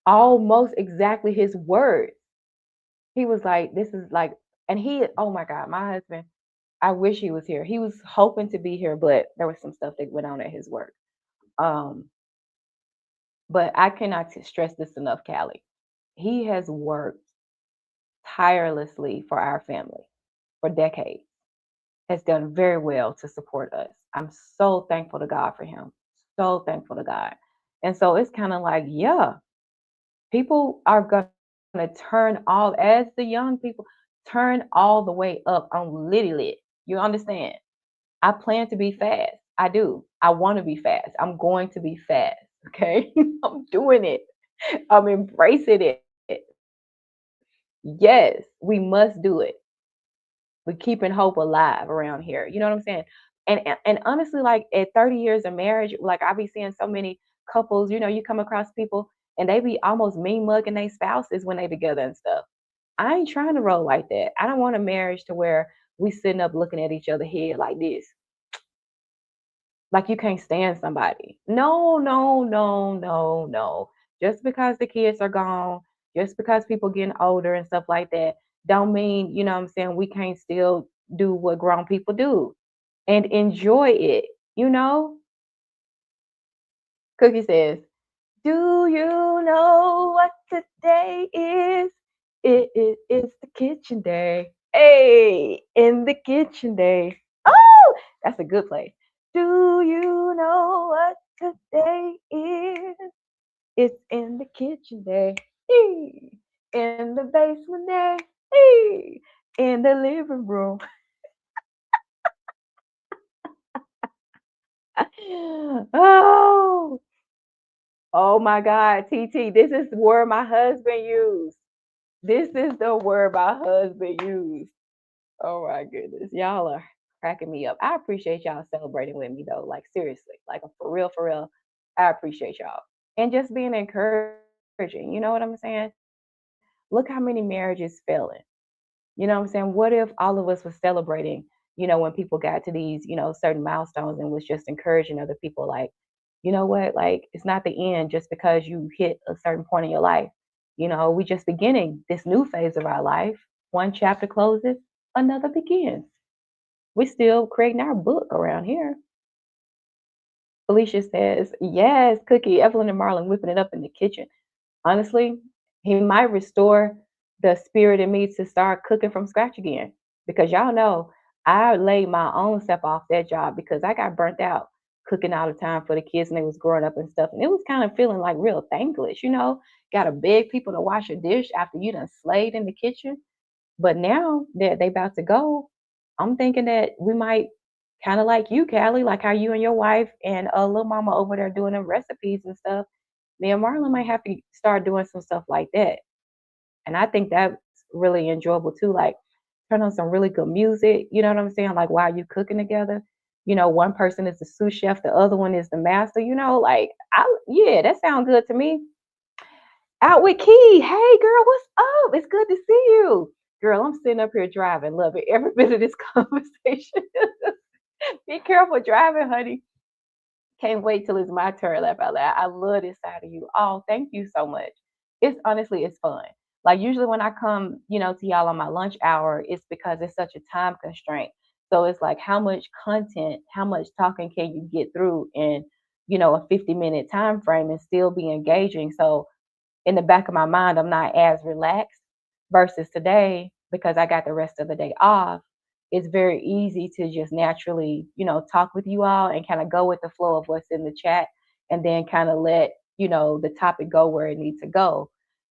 almost exactly his words. He was like, this is like, and oh my God, my husband, I wish he was here. He was hoping to be here, but there was some stuff that went on at his work. Um, But I cannot stress this enough, Callie. He has worked tirelessly for our family for decades, has done very well to support us. I'm so thankful to God for him. So thankful to God. And so it's kind of like, yeah, people are going to turn all, as the young people, turn all the way up on Liddy Lit. You understand? I plan to be fast. I do. I want to be fast. I'm going to be fast. Okay. I'm doing it. I'm embracing it. Yes, we must do it. We're keeping hope alive around here. You know what I'm saying? And honestly, like at 30 years of marriage, like I be seeing so many couples, you come across people and they be almost mean mugging their spouses when they together and stuff. I ain't trying to roll like that. I don't want a marriage to where we sitting up looking at each other head like this. Like you can't stand somebody. No, no, no, no, no. Just because the kids are gone, just because people getting older and stuff like that, don't mean, you know what I'm saying, we can't still do what grown people do and enjoy it, you know? Cookie says, do you know what today is? It's the kitchen day. Hey, in the kitchen day. Oh, that's a good place. Do you know what today is? It's in the kitchen day. Hey, in the basement day. Hey, in the living room. Oh, oh my God, TT, this is the word my husband used. This is the word my husband used. Oh my goodness. Y'all are cracking me up. I appreciate y'all celebrating with me though. Like seriously. Like for real, for real. I appreciate y'all. And just being encouraging. You know what I'm saying? Look how many marriages failing. You know what I'm saying? What if all of us was celebrating, when people got to these, certain milestones and was just encouraging other people like, you know what, like it's not the end just because you hit a certain point in your life. We just beginning this new phase of our life. One chapter closes, another begins. We still creating our book around here. Felicia says, yes, Cookie, Evelyn and Marlon whipping it up in the kitchen. Honestly, he might restore the spirit in me to start cooking from scratch again. Because y'all know I laid my own self off that job because I got burnt out cooking all the time for the kids and they was growing up and stuff. And it was kind of feeling like real thankless. Gotta beg people to wash a dish after you done slayed in the kitchen. But now that they about to go, I'm thinking that we might kind of like you, Callie, like how you and your wife and little mama over there doing them recipes and stuff. Me and Marlon might have to start doing some stuff like that. And I think that's really enjoyable too. Like turn on some really good music. You know what I'm saying? Like while you cooking together. One person is the sous chef, the other one is the master. Like yeah, that sounds good to me. Out with Key. Hey girl, what's up? It's good to see you. Girl, I'm sitting up here driving, loving every bit of this conversation. Be careful driving, honey. Can't wait till it's my turn. Laugh out loud. I love this side of you. Oh, thank you so much. It's fun. Like usually when I come, to y'all on my lunch hour, it's because it's such a time constraint. So it's like how much content, how much talking can you get through in, a 50-minute time frame and still be engaging. So in the back of my mind, I'm not as relaxed versus today because I got the rest of the day off. It's very easy to just naturally, talk with you all and kind of go with the flow of what's in the chat and then kind of let, the topic go where it needs to go.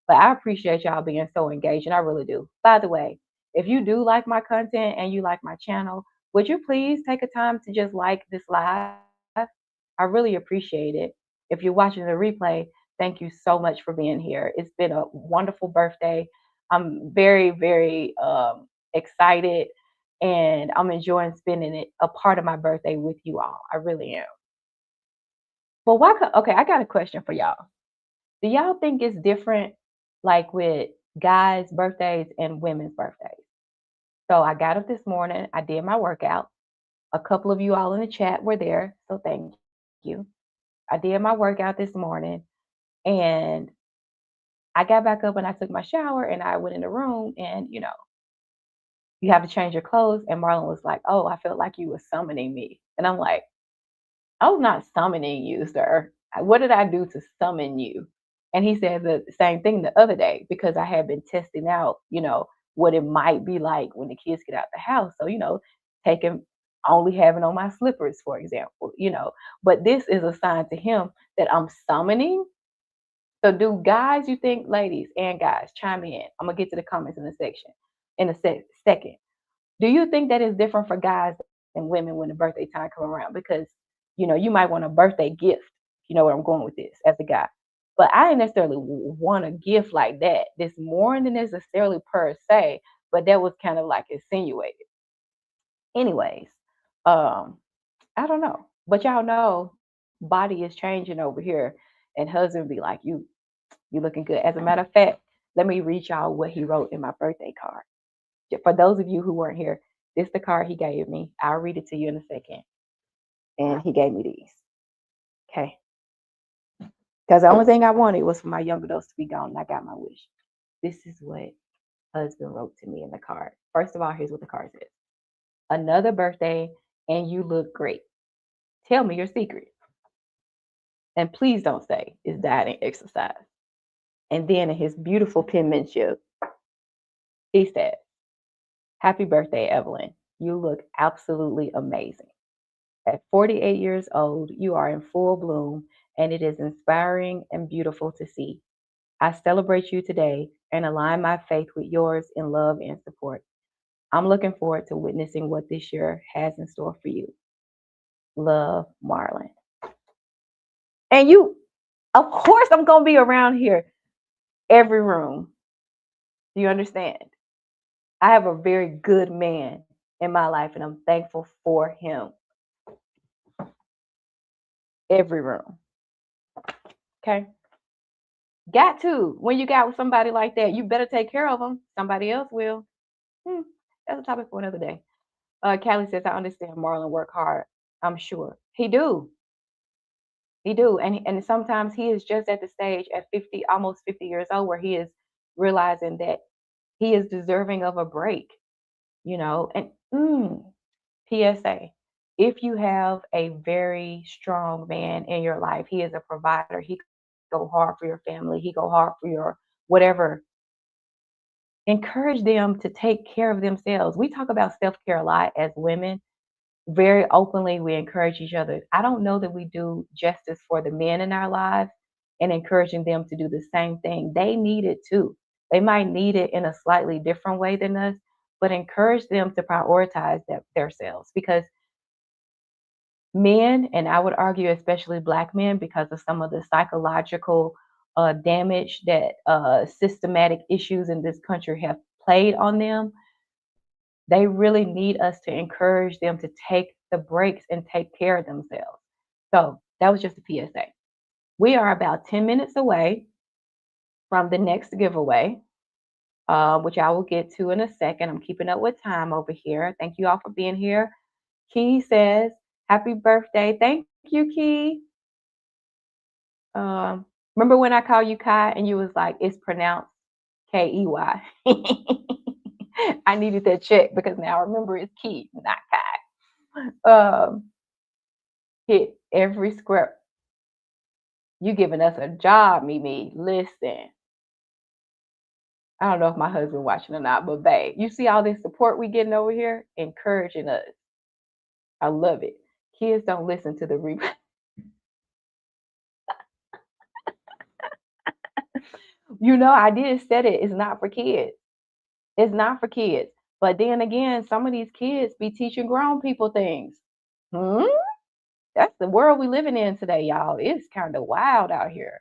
But I appreciate y'all being so engaged, and I really do. By the way, if you do like my content and you like my channel, would you please take a time to just like this live? I really appreciate it. If you're watching the replay, thank you so much for being here. It's been a wonderful birthday. I'm very, very excited and I'm enjoying spending it a part of my birthday with you all. I really am. But okay, I got a question for y'all. Do y'all think it's different like with guys' birthdays and women's birthdays? So I got up this morning, I did my workout. A couple of you all in the chat were there, so thank you. I did my workout this morning and I got back up and I took my shower and I went in the room and you have to change your clothes. And Marlon was like, oh, I felt like you were summoning me. And I'm like, I was not summoning you, sir. What did I do to summon you? And he said the same thing the other day because I had been testing out, what it might be like when the kids get out the house. So, taking only having on my slippers, for example. But this is a sign to him that I'm summoning. So do guys, you think, ladies and guys, chime in. I'm gonna get to the comments in the section in a second. Do you think that is different for guys and women when the birthday time come around? Because you might want a birthday gift. You know where I'm going with this as a guy. But I didn't necessarily want a gift like that. This more than necessarily per se, but that was kind of like insinuated. Anyways, um, I don't know. But y'all know body is changing over here. And husband be like, you looking good. As a matter of fact, let me read y'all what he wrote in my birthday card. For those of you who weren't here, this is the card he gave me. I'll read it to you in a second. And he gave me these. Okay. Because the only thing I wanted was for my young adults to be gone, and I got my wish. This is what husband wrote to me in the card. First of all, here's what the card says. Another birthday, and you look great. Tell me your secret. And please don't say it's diet and exercise. And then in his beautiful penmanship, he said, Happy birthday, Evelyn. You look absolutely amazing. At 48 years old, you are in full bloom, and it is inspiring and beautiful to see. I celebrate you today and align my faith with yours in love and support. I'm looking forward to witnessing what this year has in store for you. Love, Marlon. And of course, I'm going to be around here every room. Do you understand? I have a very good man in my life, and I'm thankful for him. Every room. Okay? Got to. When you got with somebody like that, you better take care of them. Somebody else will. That's a topic for another day. Callie says, I understand Marlon work hard. I'm sure. He do. He do. And sometimes he is just at the stage at 50, almost 50 years old, where he is realizing that he is deserving of a break, and PSA, if you have a very strong man in your life, he is a provider. He go hard for your family. He go hard for your whatever. Encourage them to take care of themselves. We talk about self-care a lot as women. Very openly, we encourage each other. I don't know that we do justice for the men in our lives and encouraging them to do the same thing. They need it too. They might need it in a slightly different way than us, but encourage them to prioritize themselves, because men, and I would argue especially Black men, because of some of the psychological damage that systematic issues in this country have played on them, they really need us to encourage them to take the breaks and take care of themselves. So that was just a PSA. We are about 10 minutes away from the next giveaway, which I will get to in a second. I'm keeping up with time over here. Thank you all for being here. Key says, Happy birthday. Thank you, Key. Remember when I called you Kai and you was like, it's pronounced Key. I needed that check because now I remember it's Key, not Kai. Hit every script. You giving us a job, Mimi. Listen. I don't know if my husband watching or not, but babe, you see all this support we getting over here? Encouraging us. I love it. Kids don't listen to the replay. I did said it. It's not for kids. It's not for kids. But then again, some of these kids be teaching grown people things. That's the world we living in today, y'all. It's kind of wild out here.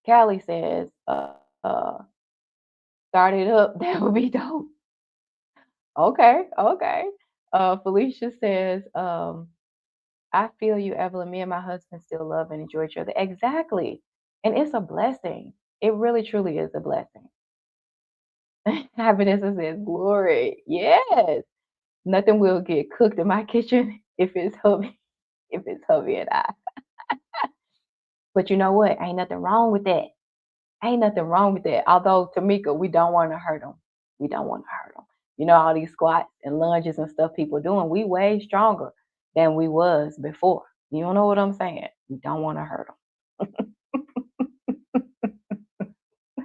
Callie says, start it up. That would be dope. Okay. Felicia says, I feel you, Evelyn. Me and my husband still love and enjoy each other. Exactly. And it's a blessing. It really, truly is a blessing. Happiness says, glory. Yes. Nothing will get cooked in my kitchen if it's hubby and I. But you know what? Ain't nothing wrong with that. Although, Tamika, we don't want to hurt them. All these squats and lunges and stuff people doing, we way stronger than we was before. You don't know what I'm saying? You don't want to hurt them.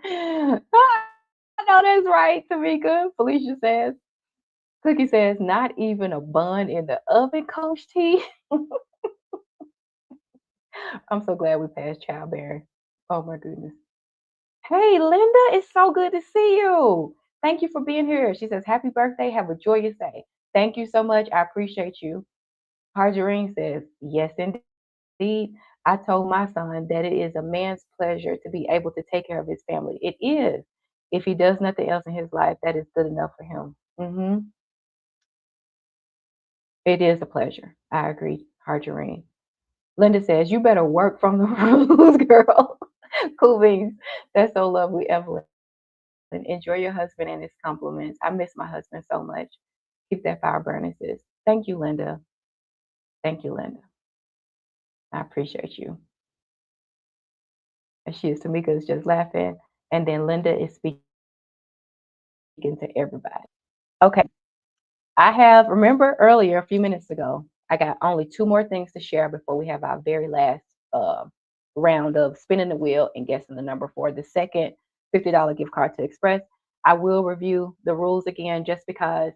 I know that's right, Tamika. Felicia says. Cookie says, not even a bun in the oven, Coach T. I'm so glad we passed childbearing. Oh my goodness. Hey, Linda, it's so good to see you. Thank you for being here. She says, happy birthday. Have a joyous day. Thank you so much. I appreciate you. Harjarine says, yes, indeed. I told my son that it is a man's pleasure to be able to take care of his family. It is. If he does nothing else in his life, that is good enough for him. It is a pleasure. I agree, Harjarine. Linda says, you better work from the rules, girl. Cool beans. That's so lovely, Evelyn. Enjoy your husband and his compliments. I miss my husband so much. Keep that fire burning, sis. Thank you, Linda. Thank you, Linda. I appreciate you. And she is, Tamika is just laughing. And then Linda is speaking to everybody. Okay. Remember earlier, a few minutes ago, I got only two more things to share before we have our very last uh, round of spinning the wheel and guessing the number for the second $50 gift card to Express. I will review the rules again just because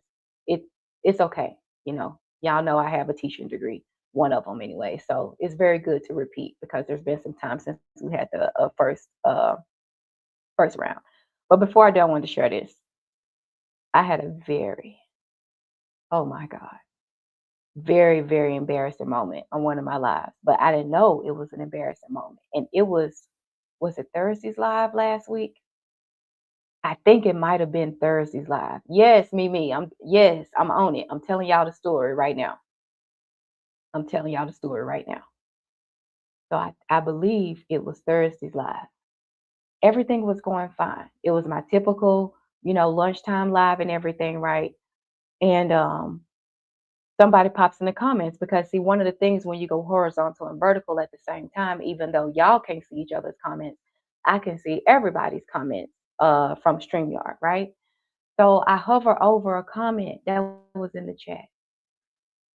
it it's okay. Y'all know I have a teaching degree, one of them anyway. So it's very good to repeat because there's been some time since we had the first round. But before I do, I wanted to share this. I had a oh my God, very, very embarrassing moment on one of my lives, but I didn't know it was an embarrassing moment. And was it Thursday's live last week? I think it might have been Thursday's live. Yes, Mimi. I'm on it. I'm telling y'all the story right now. So I believe it was Thursday's live. Everything was going fine. It was my typical, lunchtime live and everything, right? And somebody pops in the comments because see, one of the things when you go horizontal and vertical at the same time, even though y'all can't see each other's comments, I can see everybody's comments from StreamYard, right? So I hover over a comment that was in the chat.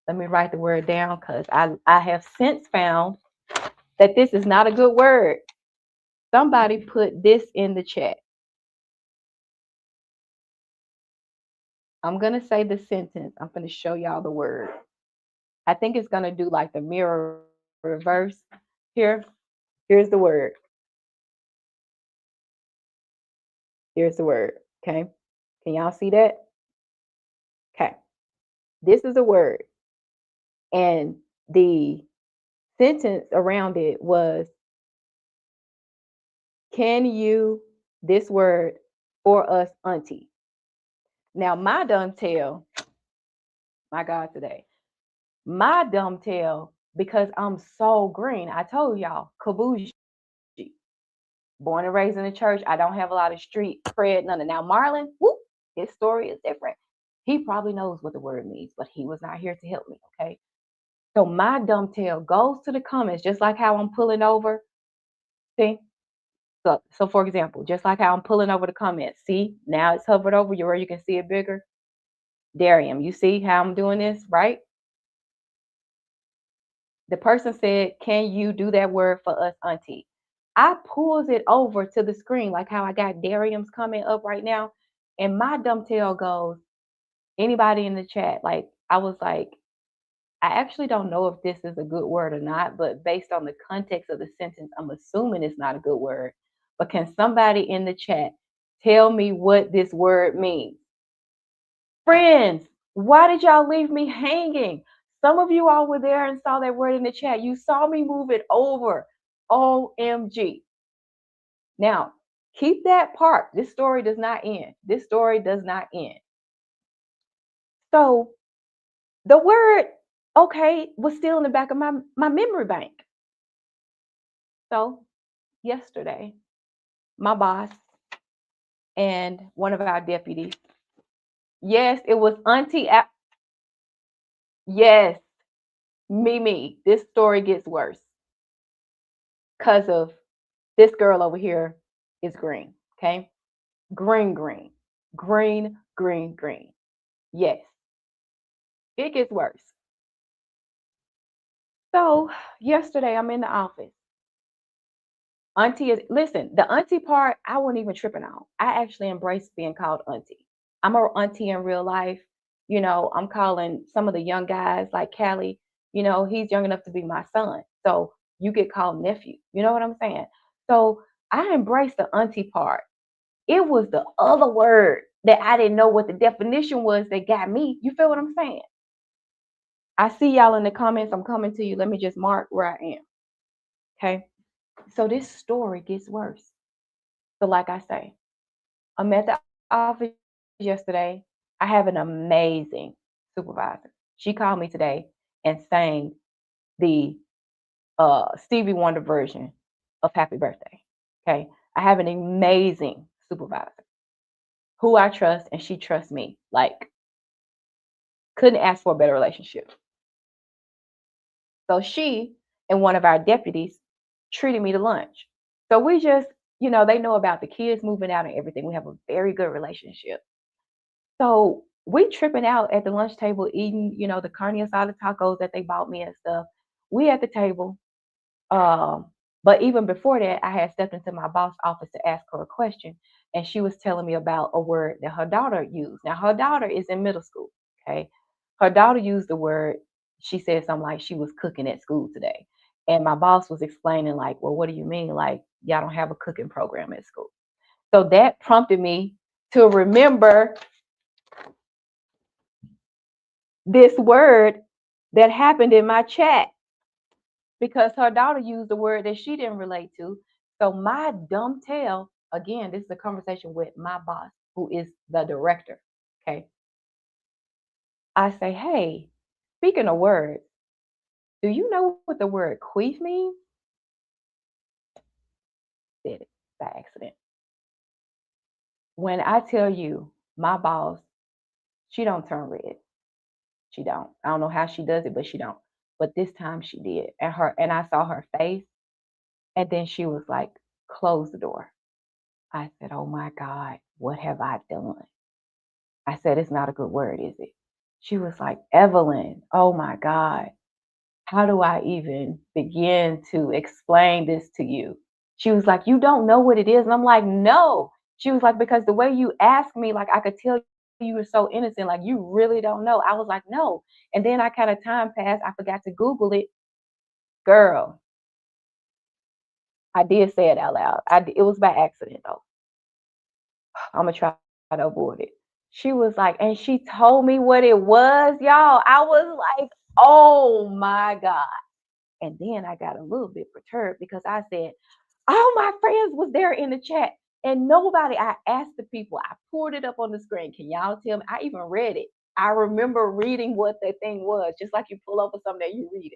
Let me write the word down because I have since found that this is not a good word. Somebody put this in the chat. I'm going to say the sentence. I'm going to show y'all the word. I think it's going to do like the mirror reverse here. Here's the word. Here's the word. Okay. Can y'all see that? Okay. This is a word. And the sentence around it was, can you this word for us, auntie? Now, my dumb tail, my God, today, my dumb tail, because I'm so green, I told y'all, Kabuji. Born and raised in the church. I don't have a lot of street cred, none of now. Marlon, whoop, his story is different. He probably knows what the word means, but he was not here to help me. Okay. So my dumb tail goes to the comments, just like how I'm pulling over. See? So for example, just like how I'm pulling over the comments. See, now it's hovered over you where you can see it bigger. Darium, you see how I'm doing this, right? The person said, can you do that word for us, auntie? I pulls it over to the screen, like how I got Darium's comment up right now. And my dumb tail goes, anybody in the chat? Like, I was like, I actually don't know if this is a good word or not, but based on the context of the sentence, I'm assuming it's not a good word. But can somebody in the chat tell me what this word means? Friends, why did y'all leave me hanging? Some of you all were there and saw that word in the chat. You saw me move it over. OMG. Now, keep that part. This story does not end. This story does not end. So the word, okay, was still in the back of my memory bank. So yesterday, my boss and one of our deputies, yes, it was Auntie. Yes, Mimi. This story gets worse because of this girl over here is green. Okay, green, green, green, green, green. Yes, it gets worse. So yesterday I'm in the office. Auntie is listen, the auntie part I wasn't even tripping on. I actually embrace being called auntie. I'm a auntie in real life. I'm calling some of the young guys like Callie, he's young enough to be my son. So you get called nephew. You know what I'm saying? So I embrace the auntie part. It was the other word that I didn't know what the definition was that got me. You feel what I'm saying? I see y'all in the comments. I'm coming to you. Let me just mark where I am. Okay. So this story gets worse. So, like I say, I'm at the office yesterday. I have an amazing supervisor. She called me today and sang the Stevie Wonder version of Happy Birthday. Okay. I have an amazing supervisor who I trust and she trusts me. Like, couldn't ask for a better relationship. So she and one of our deputies treated me to lunch. So we just, they know about the kids moving out and everything. We have a very good relationship. So we tripping out at the lunch table, eating, the carne asada tacos that they bought me and stuff. We at the table. Um, but even before that, I had stepped into my boss' office to ask her a question, and she was telling me about a word that her daughter used. Now her daughter is in middle school. Okay, her daughter used the word. She said something like she was cooking at school today, and my boss was explaining like, well, what do you mean? Like y'all don't have a cooking program at school. So that prompted me to remember this word that happened in my chat because her daughter used a word that she didn't relate to. So my dumb tail, again, this is a conversation with my boss, who is the director. Okay. I say, hey, speaking of words, do you know what the word queef means? Said it by accident. When I tell you my boss, she don't turn red. She don't. I don't know how she does it, but she don't. But this time she did. And I saw her face. And then she was like, close the door. I said, oh my God, what have I done? I said, it's not a good word, is it? She was like, Evelyn, oh my God, how do I even begin to explain this to you? She was like, you don't know what it is. And I'm like, no. She was like, because the way you asked me, like I could tell you were so innocent, like you really don't know. I was like, no. And then I kind of time passed. I forgot to Google it. Girl, I did say it out loud. It was by accident though. I'm gonna try to avoid it. She was like, and she told me what it was, y'all. I was like, oh my God. And then I got a little bit perturbed because I said, all my friends was there in the chat. And nobody, I asked the people, I pulled it up on the screen. Can y'all tell me? I even read it. I remember reading what the thing was, just like you pull over something that you read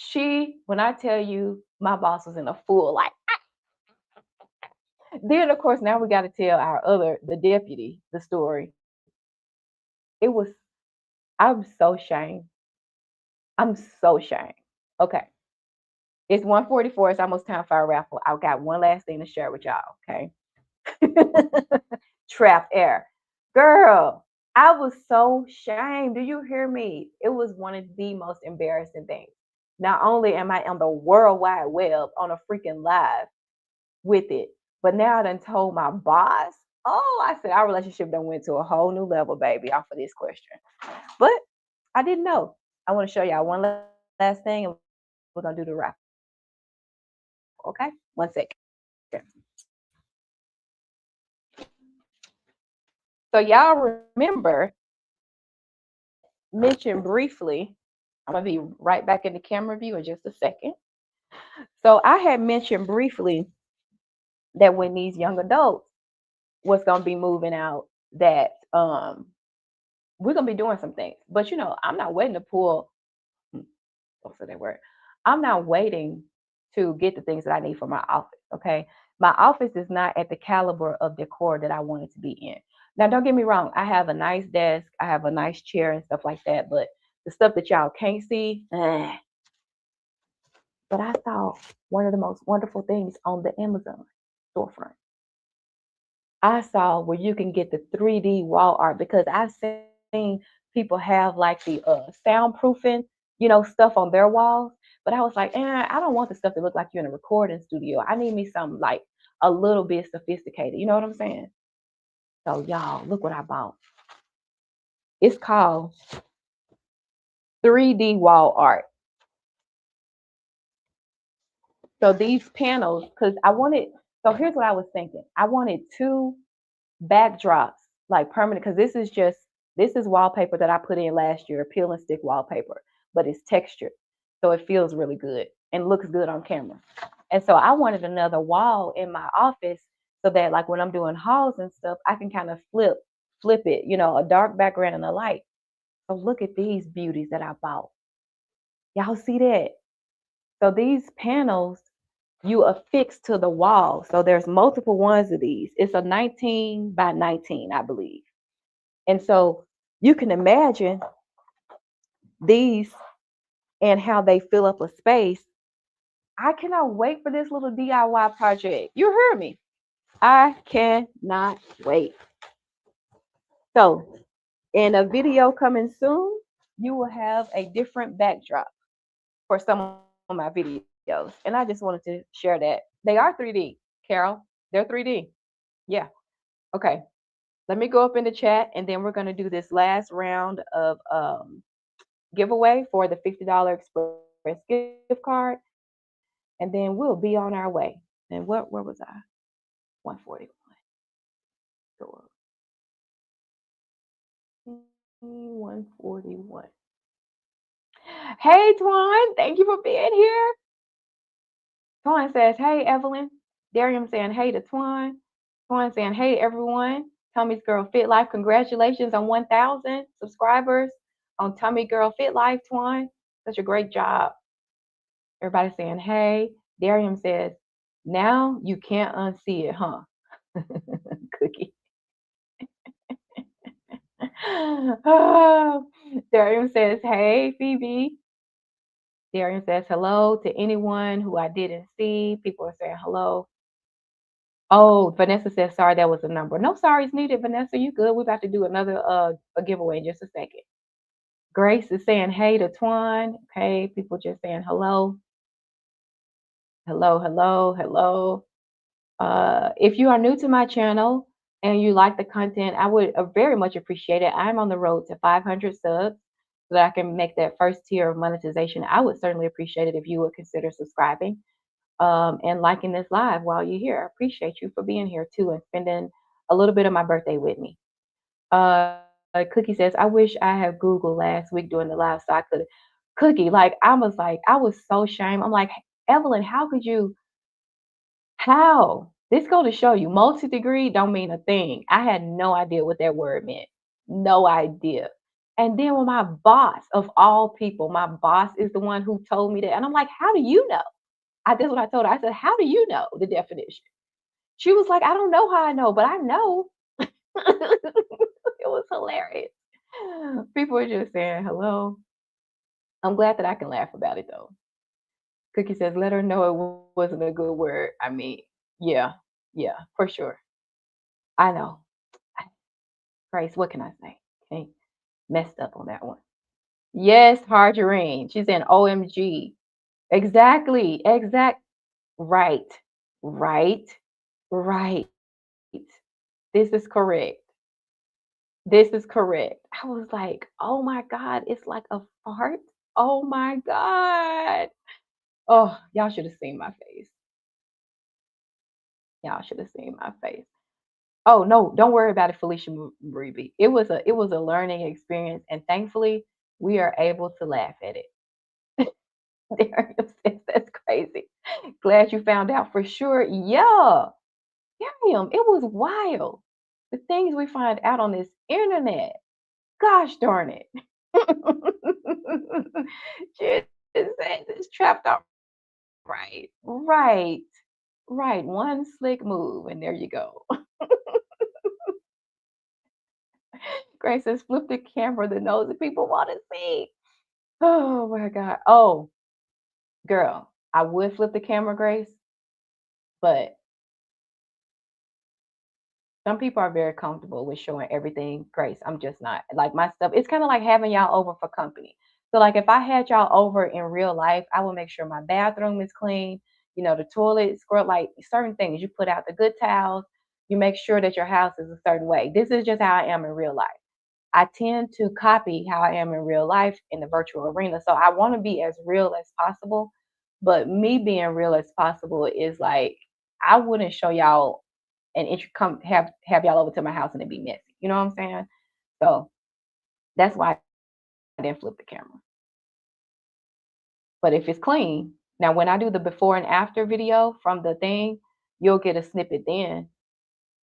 it. When I tell you, my boss was in a full like, then of course now we got to tell the deputy the story. It was, I'm so ashamed. I'm so ashamed. Okay. It's 1:44. It's almost time for our raffle. I got one last thing to share with y'all. Okay. Trap air. Girl, I was so ashamed. Do you hear me? It was one of the most embarrassing things. Not only am I on the World Wide Web on a freaking live with it, but now I done told my boss. Oh, I said our relationship done went to a whole new level, baby, off of this question. But I didn't know. I want to show y'all one last thing, and we're gonna do the wrap. Okay, 1 second. So y'all remember, mentioned briefly. I'm gonna be right back in the camera view in just a second. So I had mentioned briefly that when these young adults was gonna be moving out, that we're gonna be doing some things. But I'm not waiting to pull. Don't say that word. I'm not waiting to get the things that I need for my office. Okay. My office is not at the caliber of decor that I want it to be in. Now, don't get me wrong. I have a nice desk. I have a nice chair and stuff like that. But the stuff that y'all can't see, But I saw one of the most wonderful things on the Amazon storefront. I saw where you can get the 3D wall art because I've seen people have like the soundproofing, stuff on their walls. But I was like, I don't want the stuff to look like you're in a recording studio. I need me something like a little bit sophisticated. You know what I'm saying? So y'all, look what I bought. It's called 3D wall art. So these panels, because so here's what I was thinking. I wanted two backdrops, like permanent, because this is wallpaper that I put in last year, peel and stick wallpaper, but it's textured. So it feels really good and looks good on camera. And so I wanted another wall in my office so that like when I'm doing hauls and stuff, I can kind of flip it, a dark background and a light. So look at these beauties that I bought. Y'all see that? So these panels you affix to the wall. So there's multiple ones of these. It's a 19 by 19, I believe. And so you can imagine these and how they fill up a space. I cannot wait for this little DIY project. You heard me. I cannot wait. So in a video coming soon, you will have a different backdrop for some of my videos. And I just wanted to share that. They are 3D, Carol. They're 3D. Yeah. Okay. Let me go up in the chat and then we're going to do this last round of giveaway for the $50 Express gift card. And then we'll be on our way. And where was I? 141. So 141. Hey, Twan. Thank you for being here. Twan says, hey, Evelyn. Darium saying, hey to Twan. Twan saying, hey, everyone. Tommy's Girl Fit Life. Congratulations on 1,000 subscribers on Tommy Girl Fit Life, Twan. Such a great job. Everybody saying, hey. Darium says, now you can't unsee it, huh? Cookie. Darium says, hey, Phoebe. Darian says hello to anyone who I didn't see. People are saying hello. Oh, Vanessa says sorry, that was a number. No sorries needed, Vanessa. You good? We're about to do another a giveaway in just a second. Grace is saying hey to Twan. Okay, people just saying hello. Hello, hello, hello. If you are new to my channel and you like the content, I would very much appreciate it. I'm on the road to 500 subs so that I can make that first tier of monetization. I would certainly appreciate it if you would consider subscribing and liking this live while you're here. I appreciate you for being here too and spending a little bit of my birthday with me. Cookie says, I wish I had Google last week during the live so I could. Cookie, I was so ashamed. I'm like, Evelyn, how could you? How? This go to show you, multi-degree don't mean a thing. I had no idea what that word meant. No idea. And then when my boss, of all people, my boss is the one who told me that. And I'm like, how do you know? That's what I told her. I said, how do you know the definition? She was like, I don't know how I know, but I know. It was hilarious. People were just saying hello. I'm glad that I can laugh about it though. Cookie says, let her know it wasn't a good word. I mean, yeah, for sure. I know. Grace, what can I say? Okay, messed up on that one. Yes, Margarine. She's in OMG. Exactly. Right. Right. Right. This is correct. This is correct. I was like, oh my God, it's like a fart. Oh my God. Oh, y'all should have seen my face. Y'all should have seen my face. Oh no, don't worry about it, Felicia Maribi. It was a learning experience, and thankfully we are able to laugh at it. Darius says that's crazy. Glad you found out for sure. Yeah. Damn, it was wild. The things we find out on this internet. Gosh darn it. Just said it's trapped out. Right. Right. Right. One slick move, and there you go. Grace says, flip the camera, the nose that people want to see. Oh my God. Oh, girl, I would flip the camera, Grace, but some people are very comfortable with showing everything. Grace, I'm just not. Like my stuff, it's kind of like having y'all over for company. So like if I had y'all over in real life, I would make sure my bathroom is clean, the toilet scrub, like certain things. You put out the good towels, you make sure that your house is a certain way. This is just how I am in real life. I tend to copy how I am in real life in the virtual arena. So I want to be as real as possible. But me being real as possible is like I wouldn't show y'all and come have y'all over to my house and it be messy. You know what I'm saying? So that's why I didn't flip the camera. But if it's clean, now when I do the before and after video from the thing, you'll get a snippet then.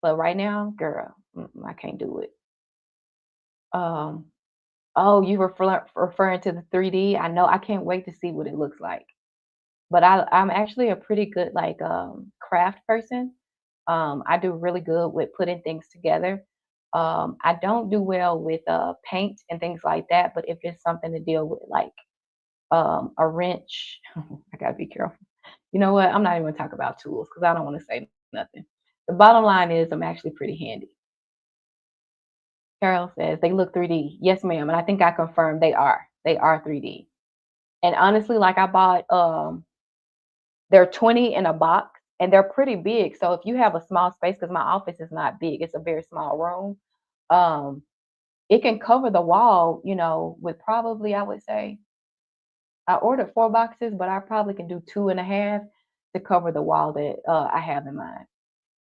But right now, girl, I can't do it. Um, oh, you referring to the 3D? I know. I can't wait to see what it looks like. But I'm actually a pretty good like craft person. I do really good with putting things together. I don't do well with paint and things like that. But if it's something to deal with, like a wrench, I gotta be careful. You know what? I'm not even gonna talk about tools because I don't want to say nothing. The bottom line is I'm actually pretty handy. Carol says they look 3D. Yes, ma'am. And I think I confirmed they are. They are 3D. And honestly, like I bought they're 20 in a box and they're pretty big. So if you have a small space, because my office is not big, it's a very small room. Um, it can cover the wall, with probably I would say I ordered 4 boxes, but I probably can do 2.5 to cover the wall that I have in mind.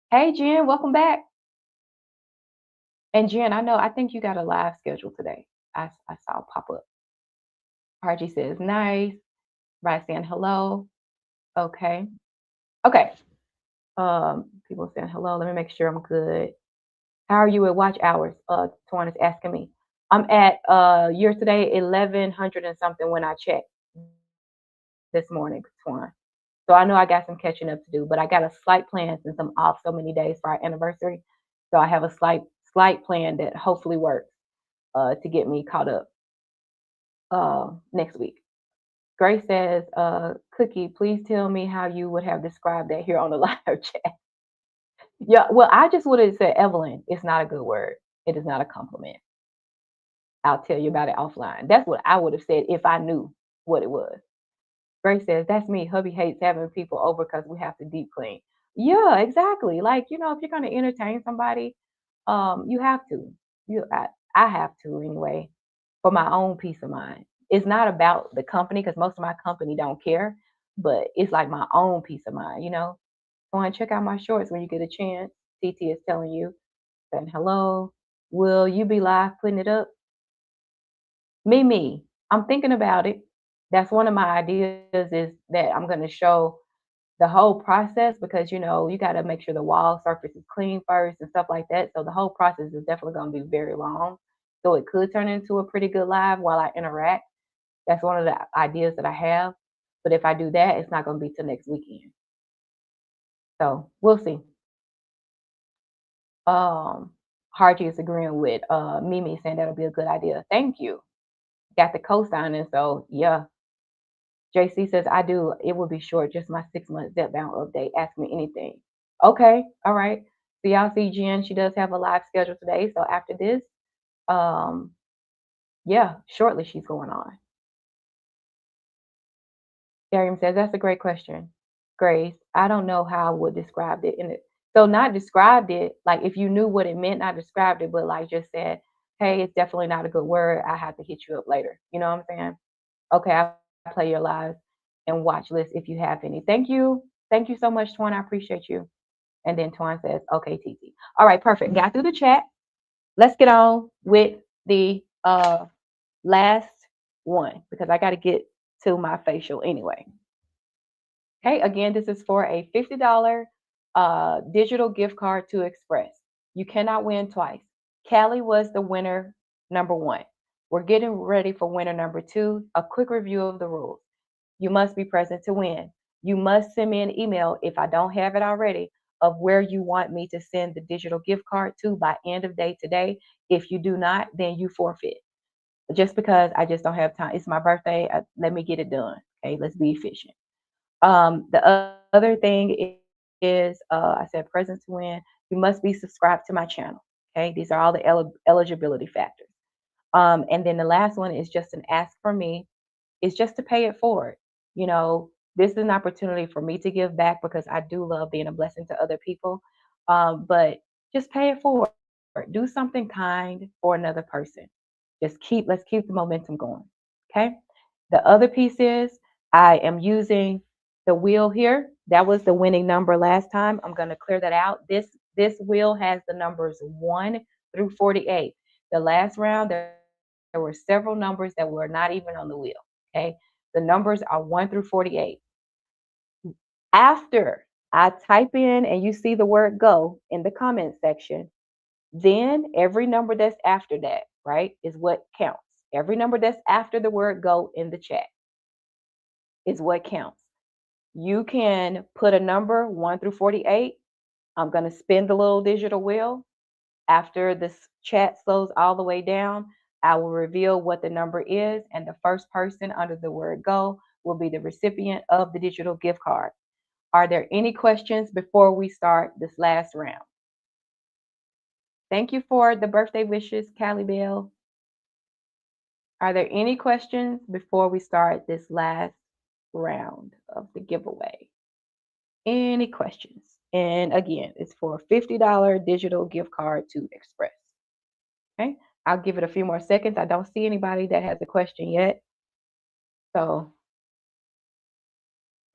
Hey Jen, welcome back. And Jen, I think you got a live schedule today. I saw pop up. RG says nice. Right saying hello. Okay. Okay. People saying hello. Let me make sure I'm good. How are you at watch hours? Twan is asking me. I'm at year today 1100 and something when I checked this morning, Twan. So I know I got some catching up to do, but I got a slight plan since I'm off so many days for our anniversary. So I have a slight plan that hopefully works to get me caught up next week. Grace says, Cookie, please tell me how you would have described that here on the live chat. Yeah, well, I just would have said, Evelyn, it's not a good word. It is not a compliment. I'll tell you about it offline. That's what I would have said if I knew what it was. Grace says, that's me. Hubby hates having people over because we have to deep clean. Yeah, exactly. Like, if you're going to entertain somebody, you have to. I have to anyway, for my own peace of mind. It's not about the company because most of my company don't care, but it's like my own peace of mind, Go and check out my shorts when you get a chance. TT is telling you, saying hello. Will you be live putting it up? Me. I'm thinking about it. That's one of my ideas is that I'm going to show the whole process because you got to make sure the wall surface is clean first and stuff like that. So the whole process is definitely going to be very long. So it could turn into a pretty good live while I interact. That's one of the ideas that I have. But if I do that, it's not going to be till next weekend. So we'll see. Harji is agreeing with Mimi saying that'll be a good idea. Thank you. Got the co-signing, so yeah. JC says I do. It will be short, just my 6-month Zepbound update. Ask me anything. Okay, all right. So y'all see Jen, she does have a live schedule today. So after this, yeah, shortly she's going on. Darium says that's a great question. Grace, I don't know how I would describe it in it. So not described it, like if you knew what it meant, not described it, but like just said, hey, it's definitely not a good word. I have to hit you up later. You know what I'm saying? Okay, I'll play your live and watch list if you have any. Thank you. Thank you so much, Twan. I appreciate you. And then Twan says, okay, TT. All right, perfect. Got through the chat. Let's get on with the last one because I got to get to my facial anyway. Okay, again, this is for a $50 digital gift card to Express. You cannot win twice. Callie was the winner number 1. We're getting ready for winner number 2. A quick review of the rules. You must be present to win. You must send me an email if I don't have it already of where you want me to send the digital gift card to by end of day today. If you do not, then you forfeit. Just because I just don't have time. It's my birthday. Let me get it done. Okay, let's be efficient. The other thing is, I said present to win. You must be subscribed to my channel. Okay, these are all the eligibility factors. And then the last one is just an ask from me. It's just to pay it forward. You know, this is an opportunity for me to give back because I do love being a blessing to other people. But just pay it forward. Do something kind for another person. Let's keep the momentum going. Okay. The other piece is I am using the wheel here. That was the winning number last time. I'm going to clear that out. This wheel has the numbers 1 through 48. The last round, there were several numbers that were not even on the wheel. Okay. The numbers are 1 through 48. After I type in and you see the word go in the comment section, then every number that's after that, right, is what counts. Every number that's after the word go in the chat is what counts. You can put a number 1 through 48. I'm going to spin the little digital wheel. After this chat slows all the way down, I will reveal what the number is, and the first person under the word go will be the recipient of the digital gift card. Are there any questions before we start this last round? Thank you for the birthday wishes, Callie Bell. Are there any questions before we start this last round of the giveaway? Any questions? And again, it's for a $50 digital gift card to Express. Okay, I'll give it a few more seconds. I don't see anybody that has a question yet. So,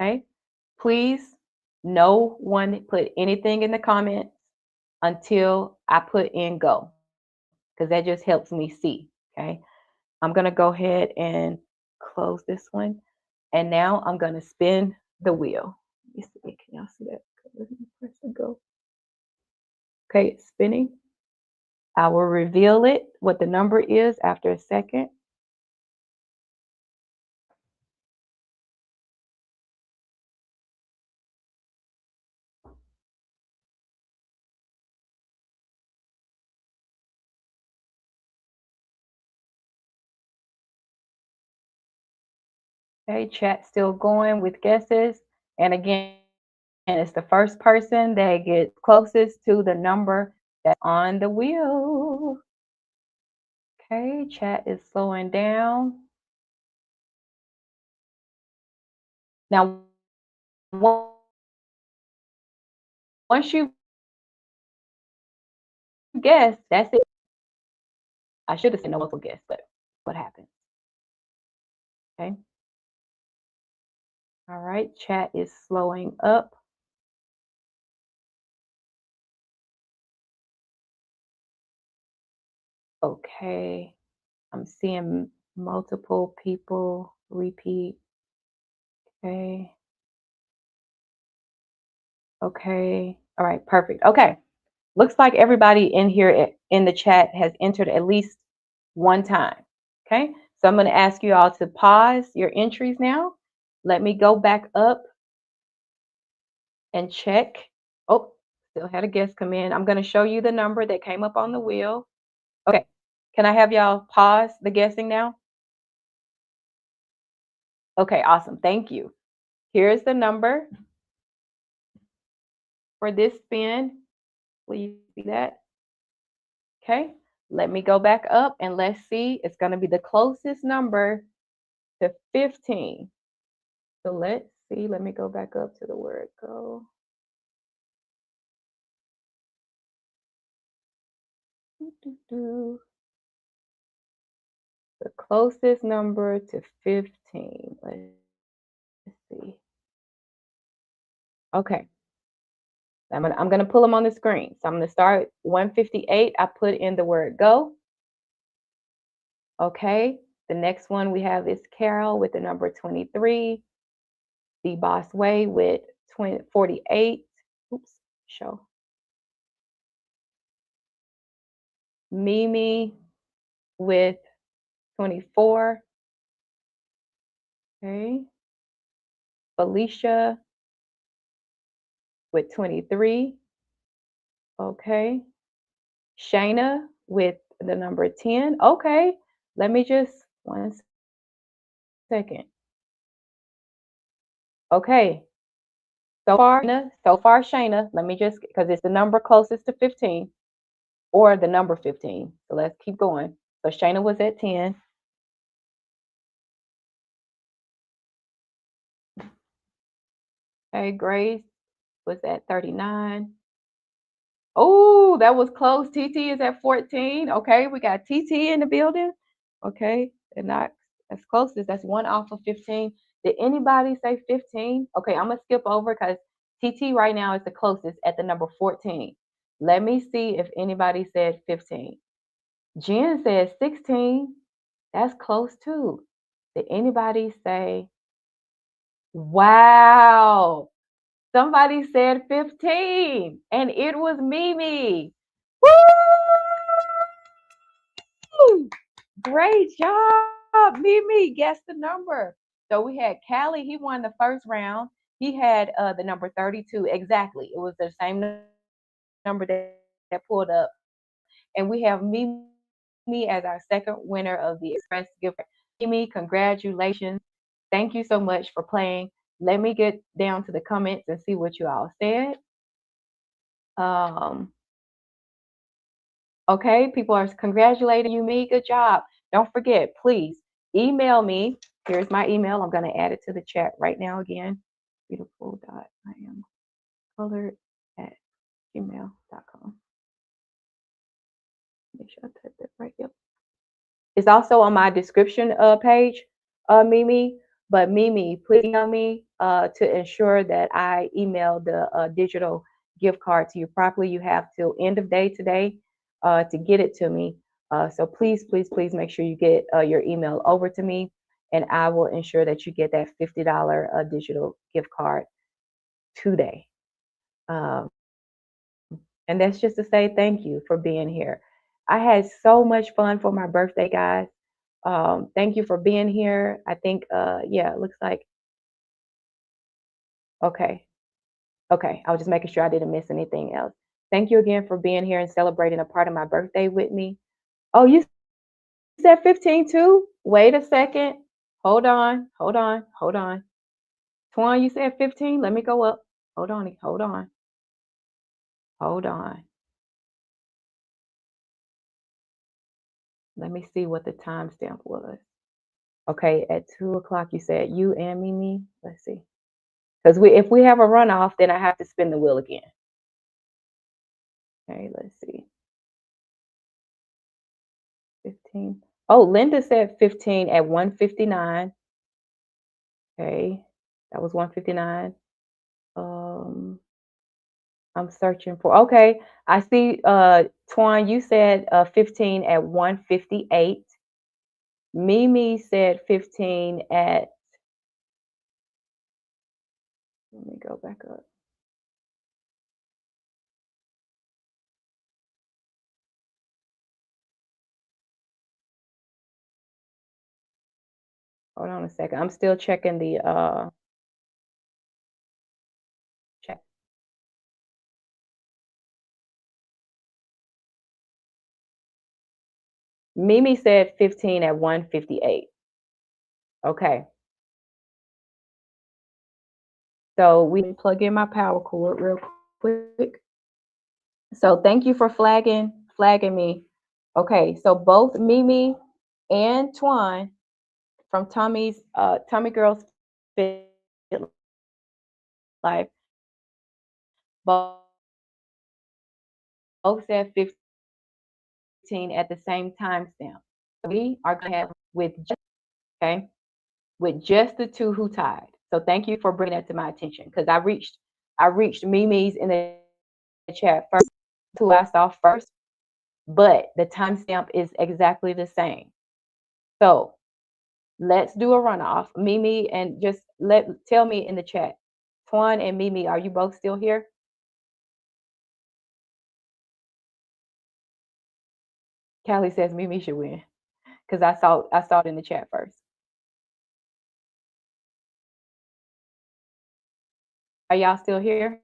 okay, please, no one put anything in the comments until I put in go, because that just helps me see. Okay, I'm going to go ahead and close this one. And now I'm going to spin the wheel. Let me see. Can y'all see that? Let me press and go. Okay, it's spinning. I will reveal it, what the number is, after a second. Okay, chat still going with guesses. And again, it's the first person that gets closest to the number that's on the wheel. Okay, chat is slowing down. Now, once you guess, that's it. I should have said no multiple guess, but what happens? Okay. All right, chat is slowing up. Okay, I'm seeing multiple people repeat. Okay. Okay. All right, perfect. Okay. Looks like everybody in here in the chat has entered at least one time. Okay. So I'm going to ask you all to pause your entries now. Let me go back up and check. Oh, still had a guest come in. I'm going to show you the number that came up on the wheel. Okay. Can I have y'all pause the guessing now? Okay, awesome. Thank you. Here's the number for this spin. Will you see that? Okay. Let me go back up and let's see. It's going to be the closest number to 15. So let's see. Let me go back up to the word go. The closest number to 15. Let's see. Okay. I'm gonna pull them on the screen. So I'm gonna start 158. I put in the word go. Okay. The next one we have is Carol with the number 23. The Boss Way with 48. Oops, show. Mimi with 24. Okay. Felicia with 23. Okay. Shayna with the number 10. Okay. Let me just 1 second. Okay. So far, Shayna, let me just, because it's the number closest to 15 or the number 15. So let's keep going. So Shayna was at 10. Okay, Grace was at 39. Oh, that was close. TT is at 14. Okay, we got TT in the building. Okay, and not as close as that's one off of 15. Did anybody say 15? Okay, I'm gonna skip over because TT right now is the closest at the number 14. Let me see if anybody said 15. Jen said 16. That's close too. Did anybody say, wow? Somebody said 15, and it was Mimi. Woo! Great job, Mimi. Guess the number. So we had Callie. He won the first round. He had the number 32 exactly. It was the same number that pulled up. And we have Mimi as our second winner of the Express gift card. Mimi, congratulations. Thank you so much for playing. Let me get down to the comments and see what you all said. Um, okay, people are congratulating you, me. Good job. Don't forget, please email me. Here's my email. I'm going to add it to the chat right now again. Beautiful dot I am colored at gmail.com. Make sure I type that right. Yep. It's also on my description page, Mimi. But Mimi, please email me to ensure that I email the digital gift card to you properly. You have till end of day today to get it to me. So please, please, please make sure you get your email over to me, and I will ensure that you get that $50 digital gift card today. Um, and that's just to say thank you for being here. I had so much fun for my birthday, guys. Thank you for being here. I think, yeah, it looks like, okay. Okay. I was just making sure I didn't miss anything else. Thank you again for being here and celebrating a part of my birthday with me. Oh, you said 15 too? Wait a second. Hold on. Hold on. Hold on. Twan, you said 15? Let me go up. Hold on. Hold on. Hold on. Let me see what the timestamp was. Okay, at 2 o'clock, you said you and Mimi. Let's see. Because if we have a runoff, then I have to spin the wheel again. Okay, let's see. 15. Oh, Linda said 15 at 1:59. Okay, that was 1:59. I'm searching for. Okay, I see. Twan, you said 15 at 1:58. Mimi said 15 at. Let me go back up. Hold on a second. I'm still checking the check. Mimi said 15 at 1:58. Okay. So we can plug in my power cord real quick. So thank you for flagging me. Okay, so both Mimi and Twan from Tommy Girls Fit Life both said 15 at the same timestamp. We are going to have okay, with just the two who tied. So thank you for bringing that to my attention because I reached Mimi's in the chat first, who I saw first, but the timestamp is exactly the same. So let's do a runoff. Mimi, and just tell me in the chat. Twan and Mimi, are you both still here? Callie says Mimi should win because I saw it in the chat first. Are y'all still here?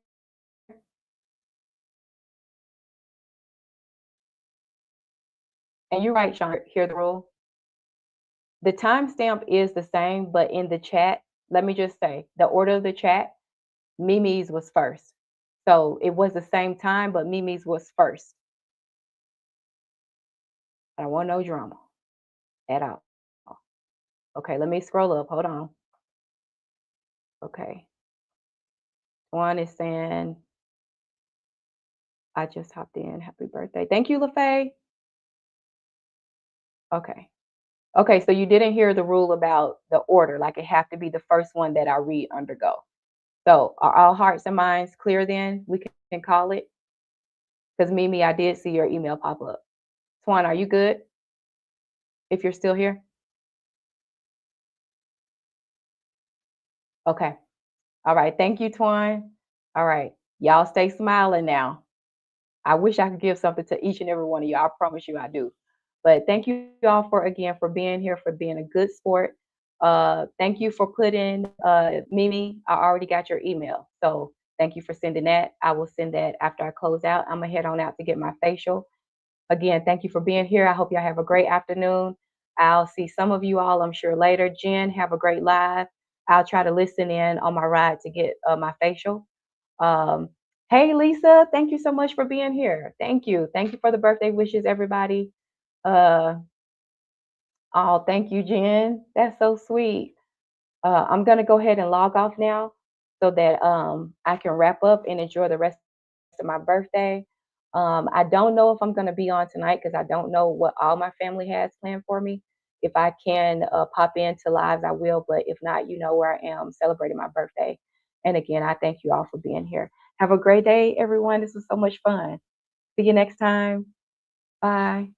And you're right, Sean. Hear the rule. The timestamp is the same, but in the chat, let me just say the order of the chat, Mimi's was first. So it was the same time, but Mimi's was first. I don't want no drama at all. Okay, let me scroll up. Hold on. Okay. One is saying, I just hopped in. Happy birthday. Thank you, LaFay. Okay. Okay, so you didn't hear the rule about the order, like it have to be the first one that I read undergo. So are all hearts and minds clear then? We can call it? Because Mimi, I did see your email pop up. Swan, are you good? If you're still here? Okay. All right. Thank you, Twan. All right. Y'all stay smiling now. I wish I could give something to each and every one of you. I promise you I do. But thank you all for again for being here, for being a good sport. Thank you for putting Mimi. I already got your email. So thank you for sending that. I will send that after I close out. I'm gonna head on out to get my facial. Again, thank you for being here. I hope y'all have a great afternoon. I'll see some of you all, I'm sure, later. Jen, have a great live. I'll try to listen in on my ride to get my facial. Um, hey, Lisa, thank you so much for being here. Thank you. Thank you for the birthday wishes, everybody. Uh, oh, thank you, Jen. That's so sweet. I'm going to go ahead and log off now so that I can wrap up and enjoy the rest of my birthday. I don't know if I'm going to be on tonight because I don't know what all my family has planned for me. If I can pop into lives, I will. But if not, you know where I am celebrating my birthday. And again, I thank you all for being here. Have a great day, everyone. This was so much fun. See you next time. Bye.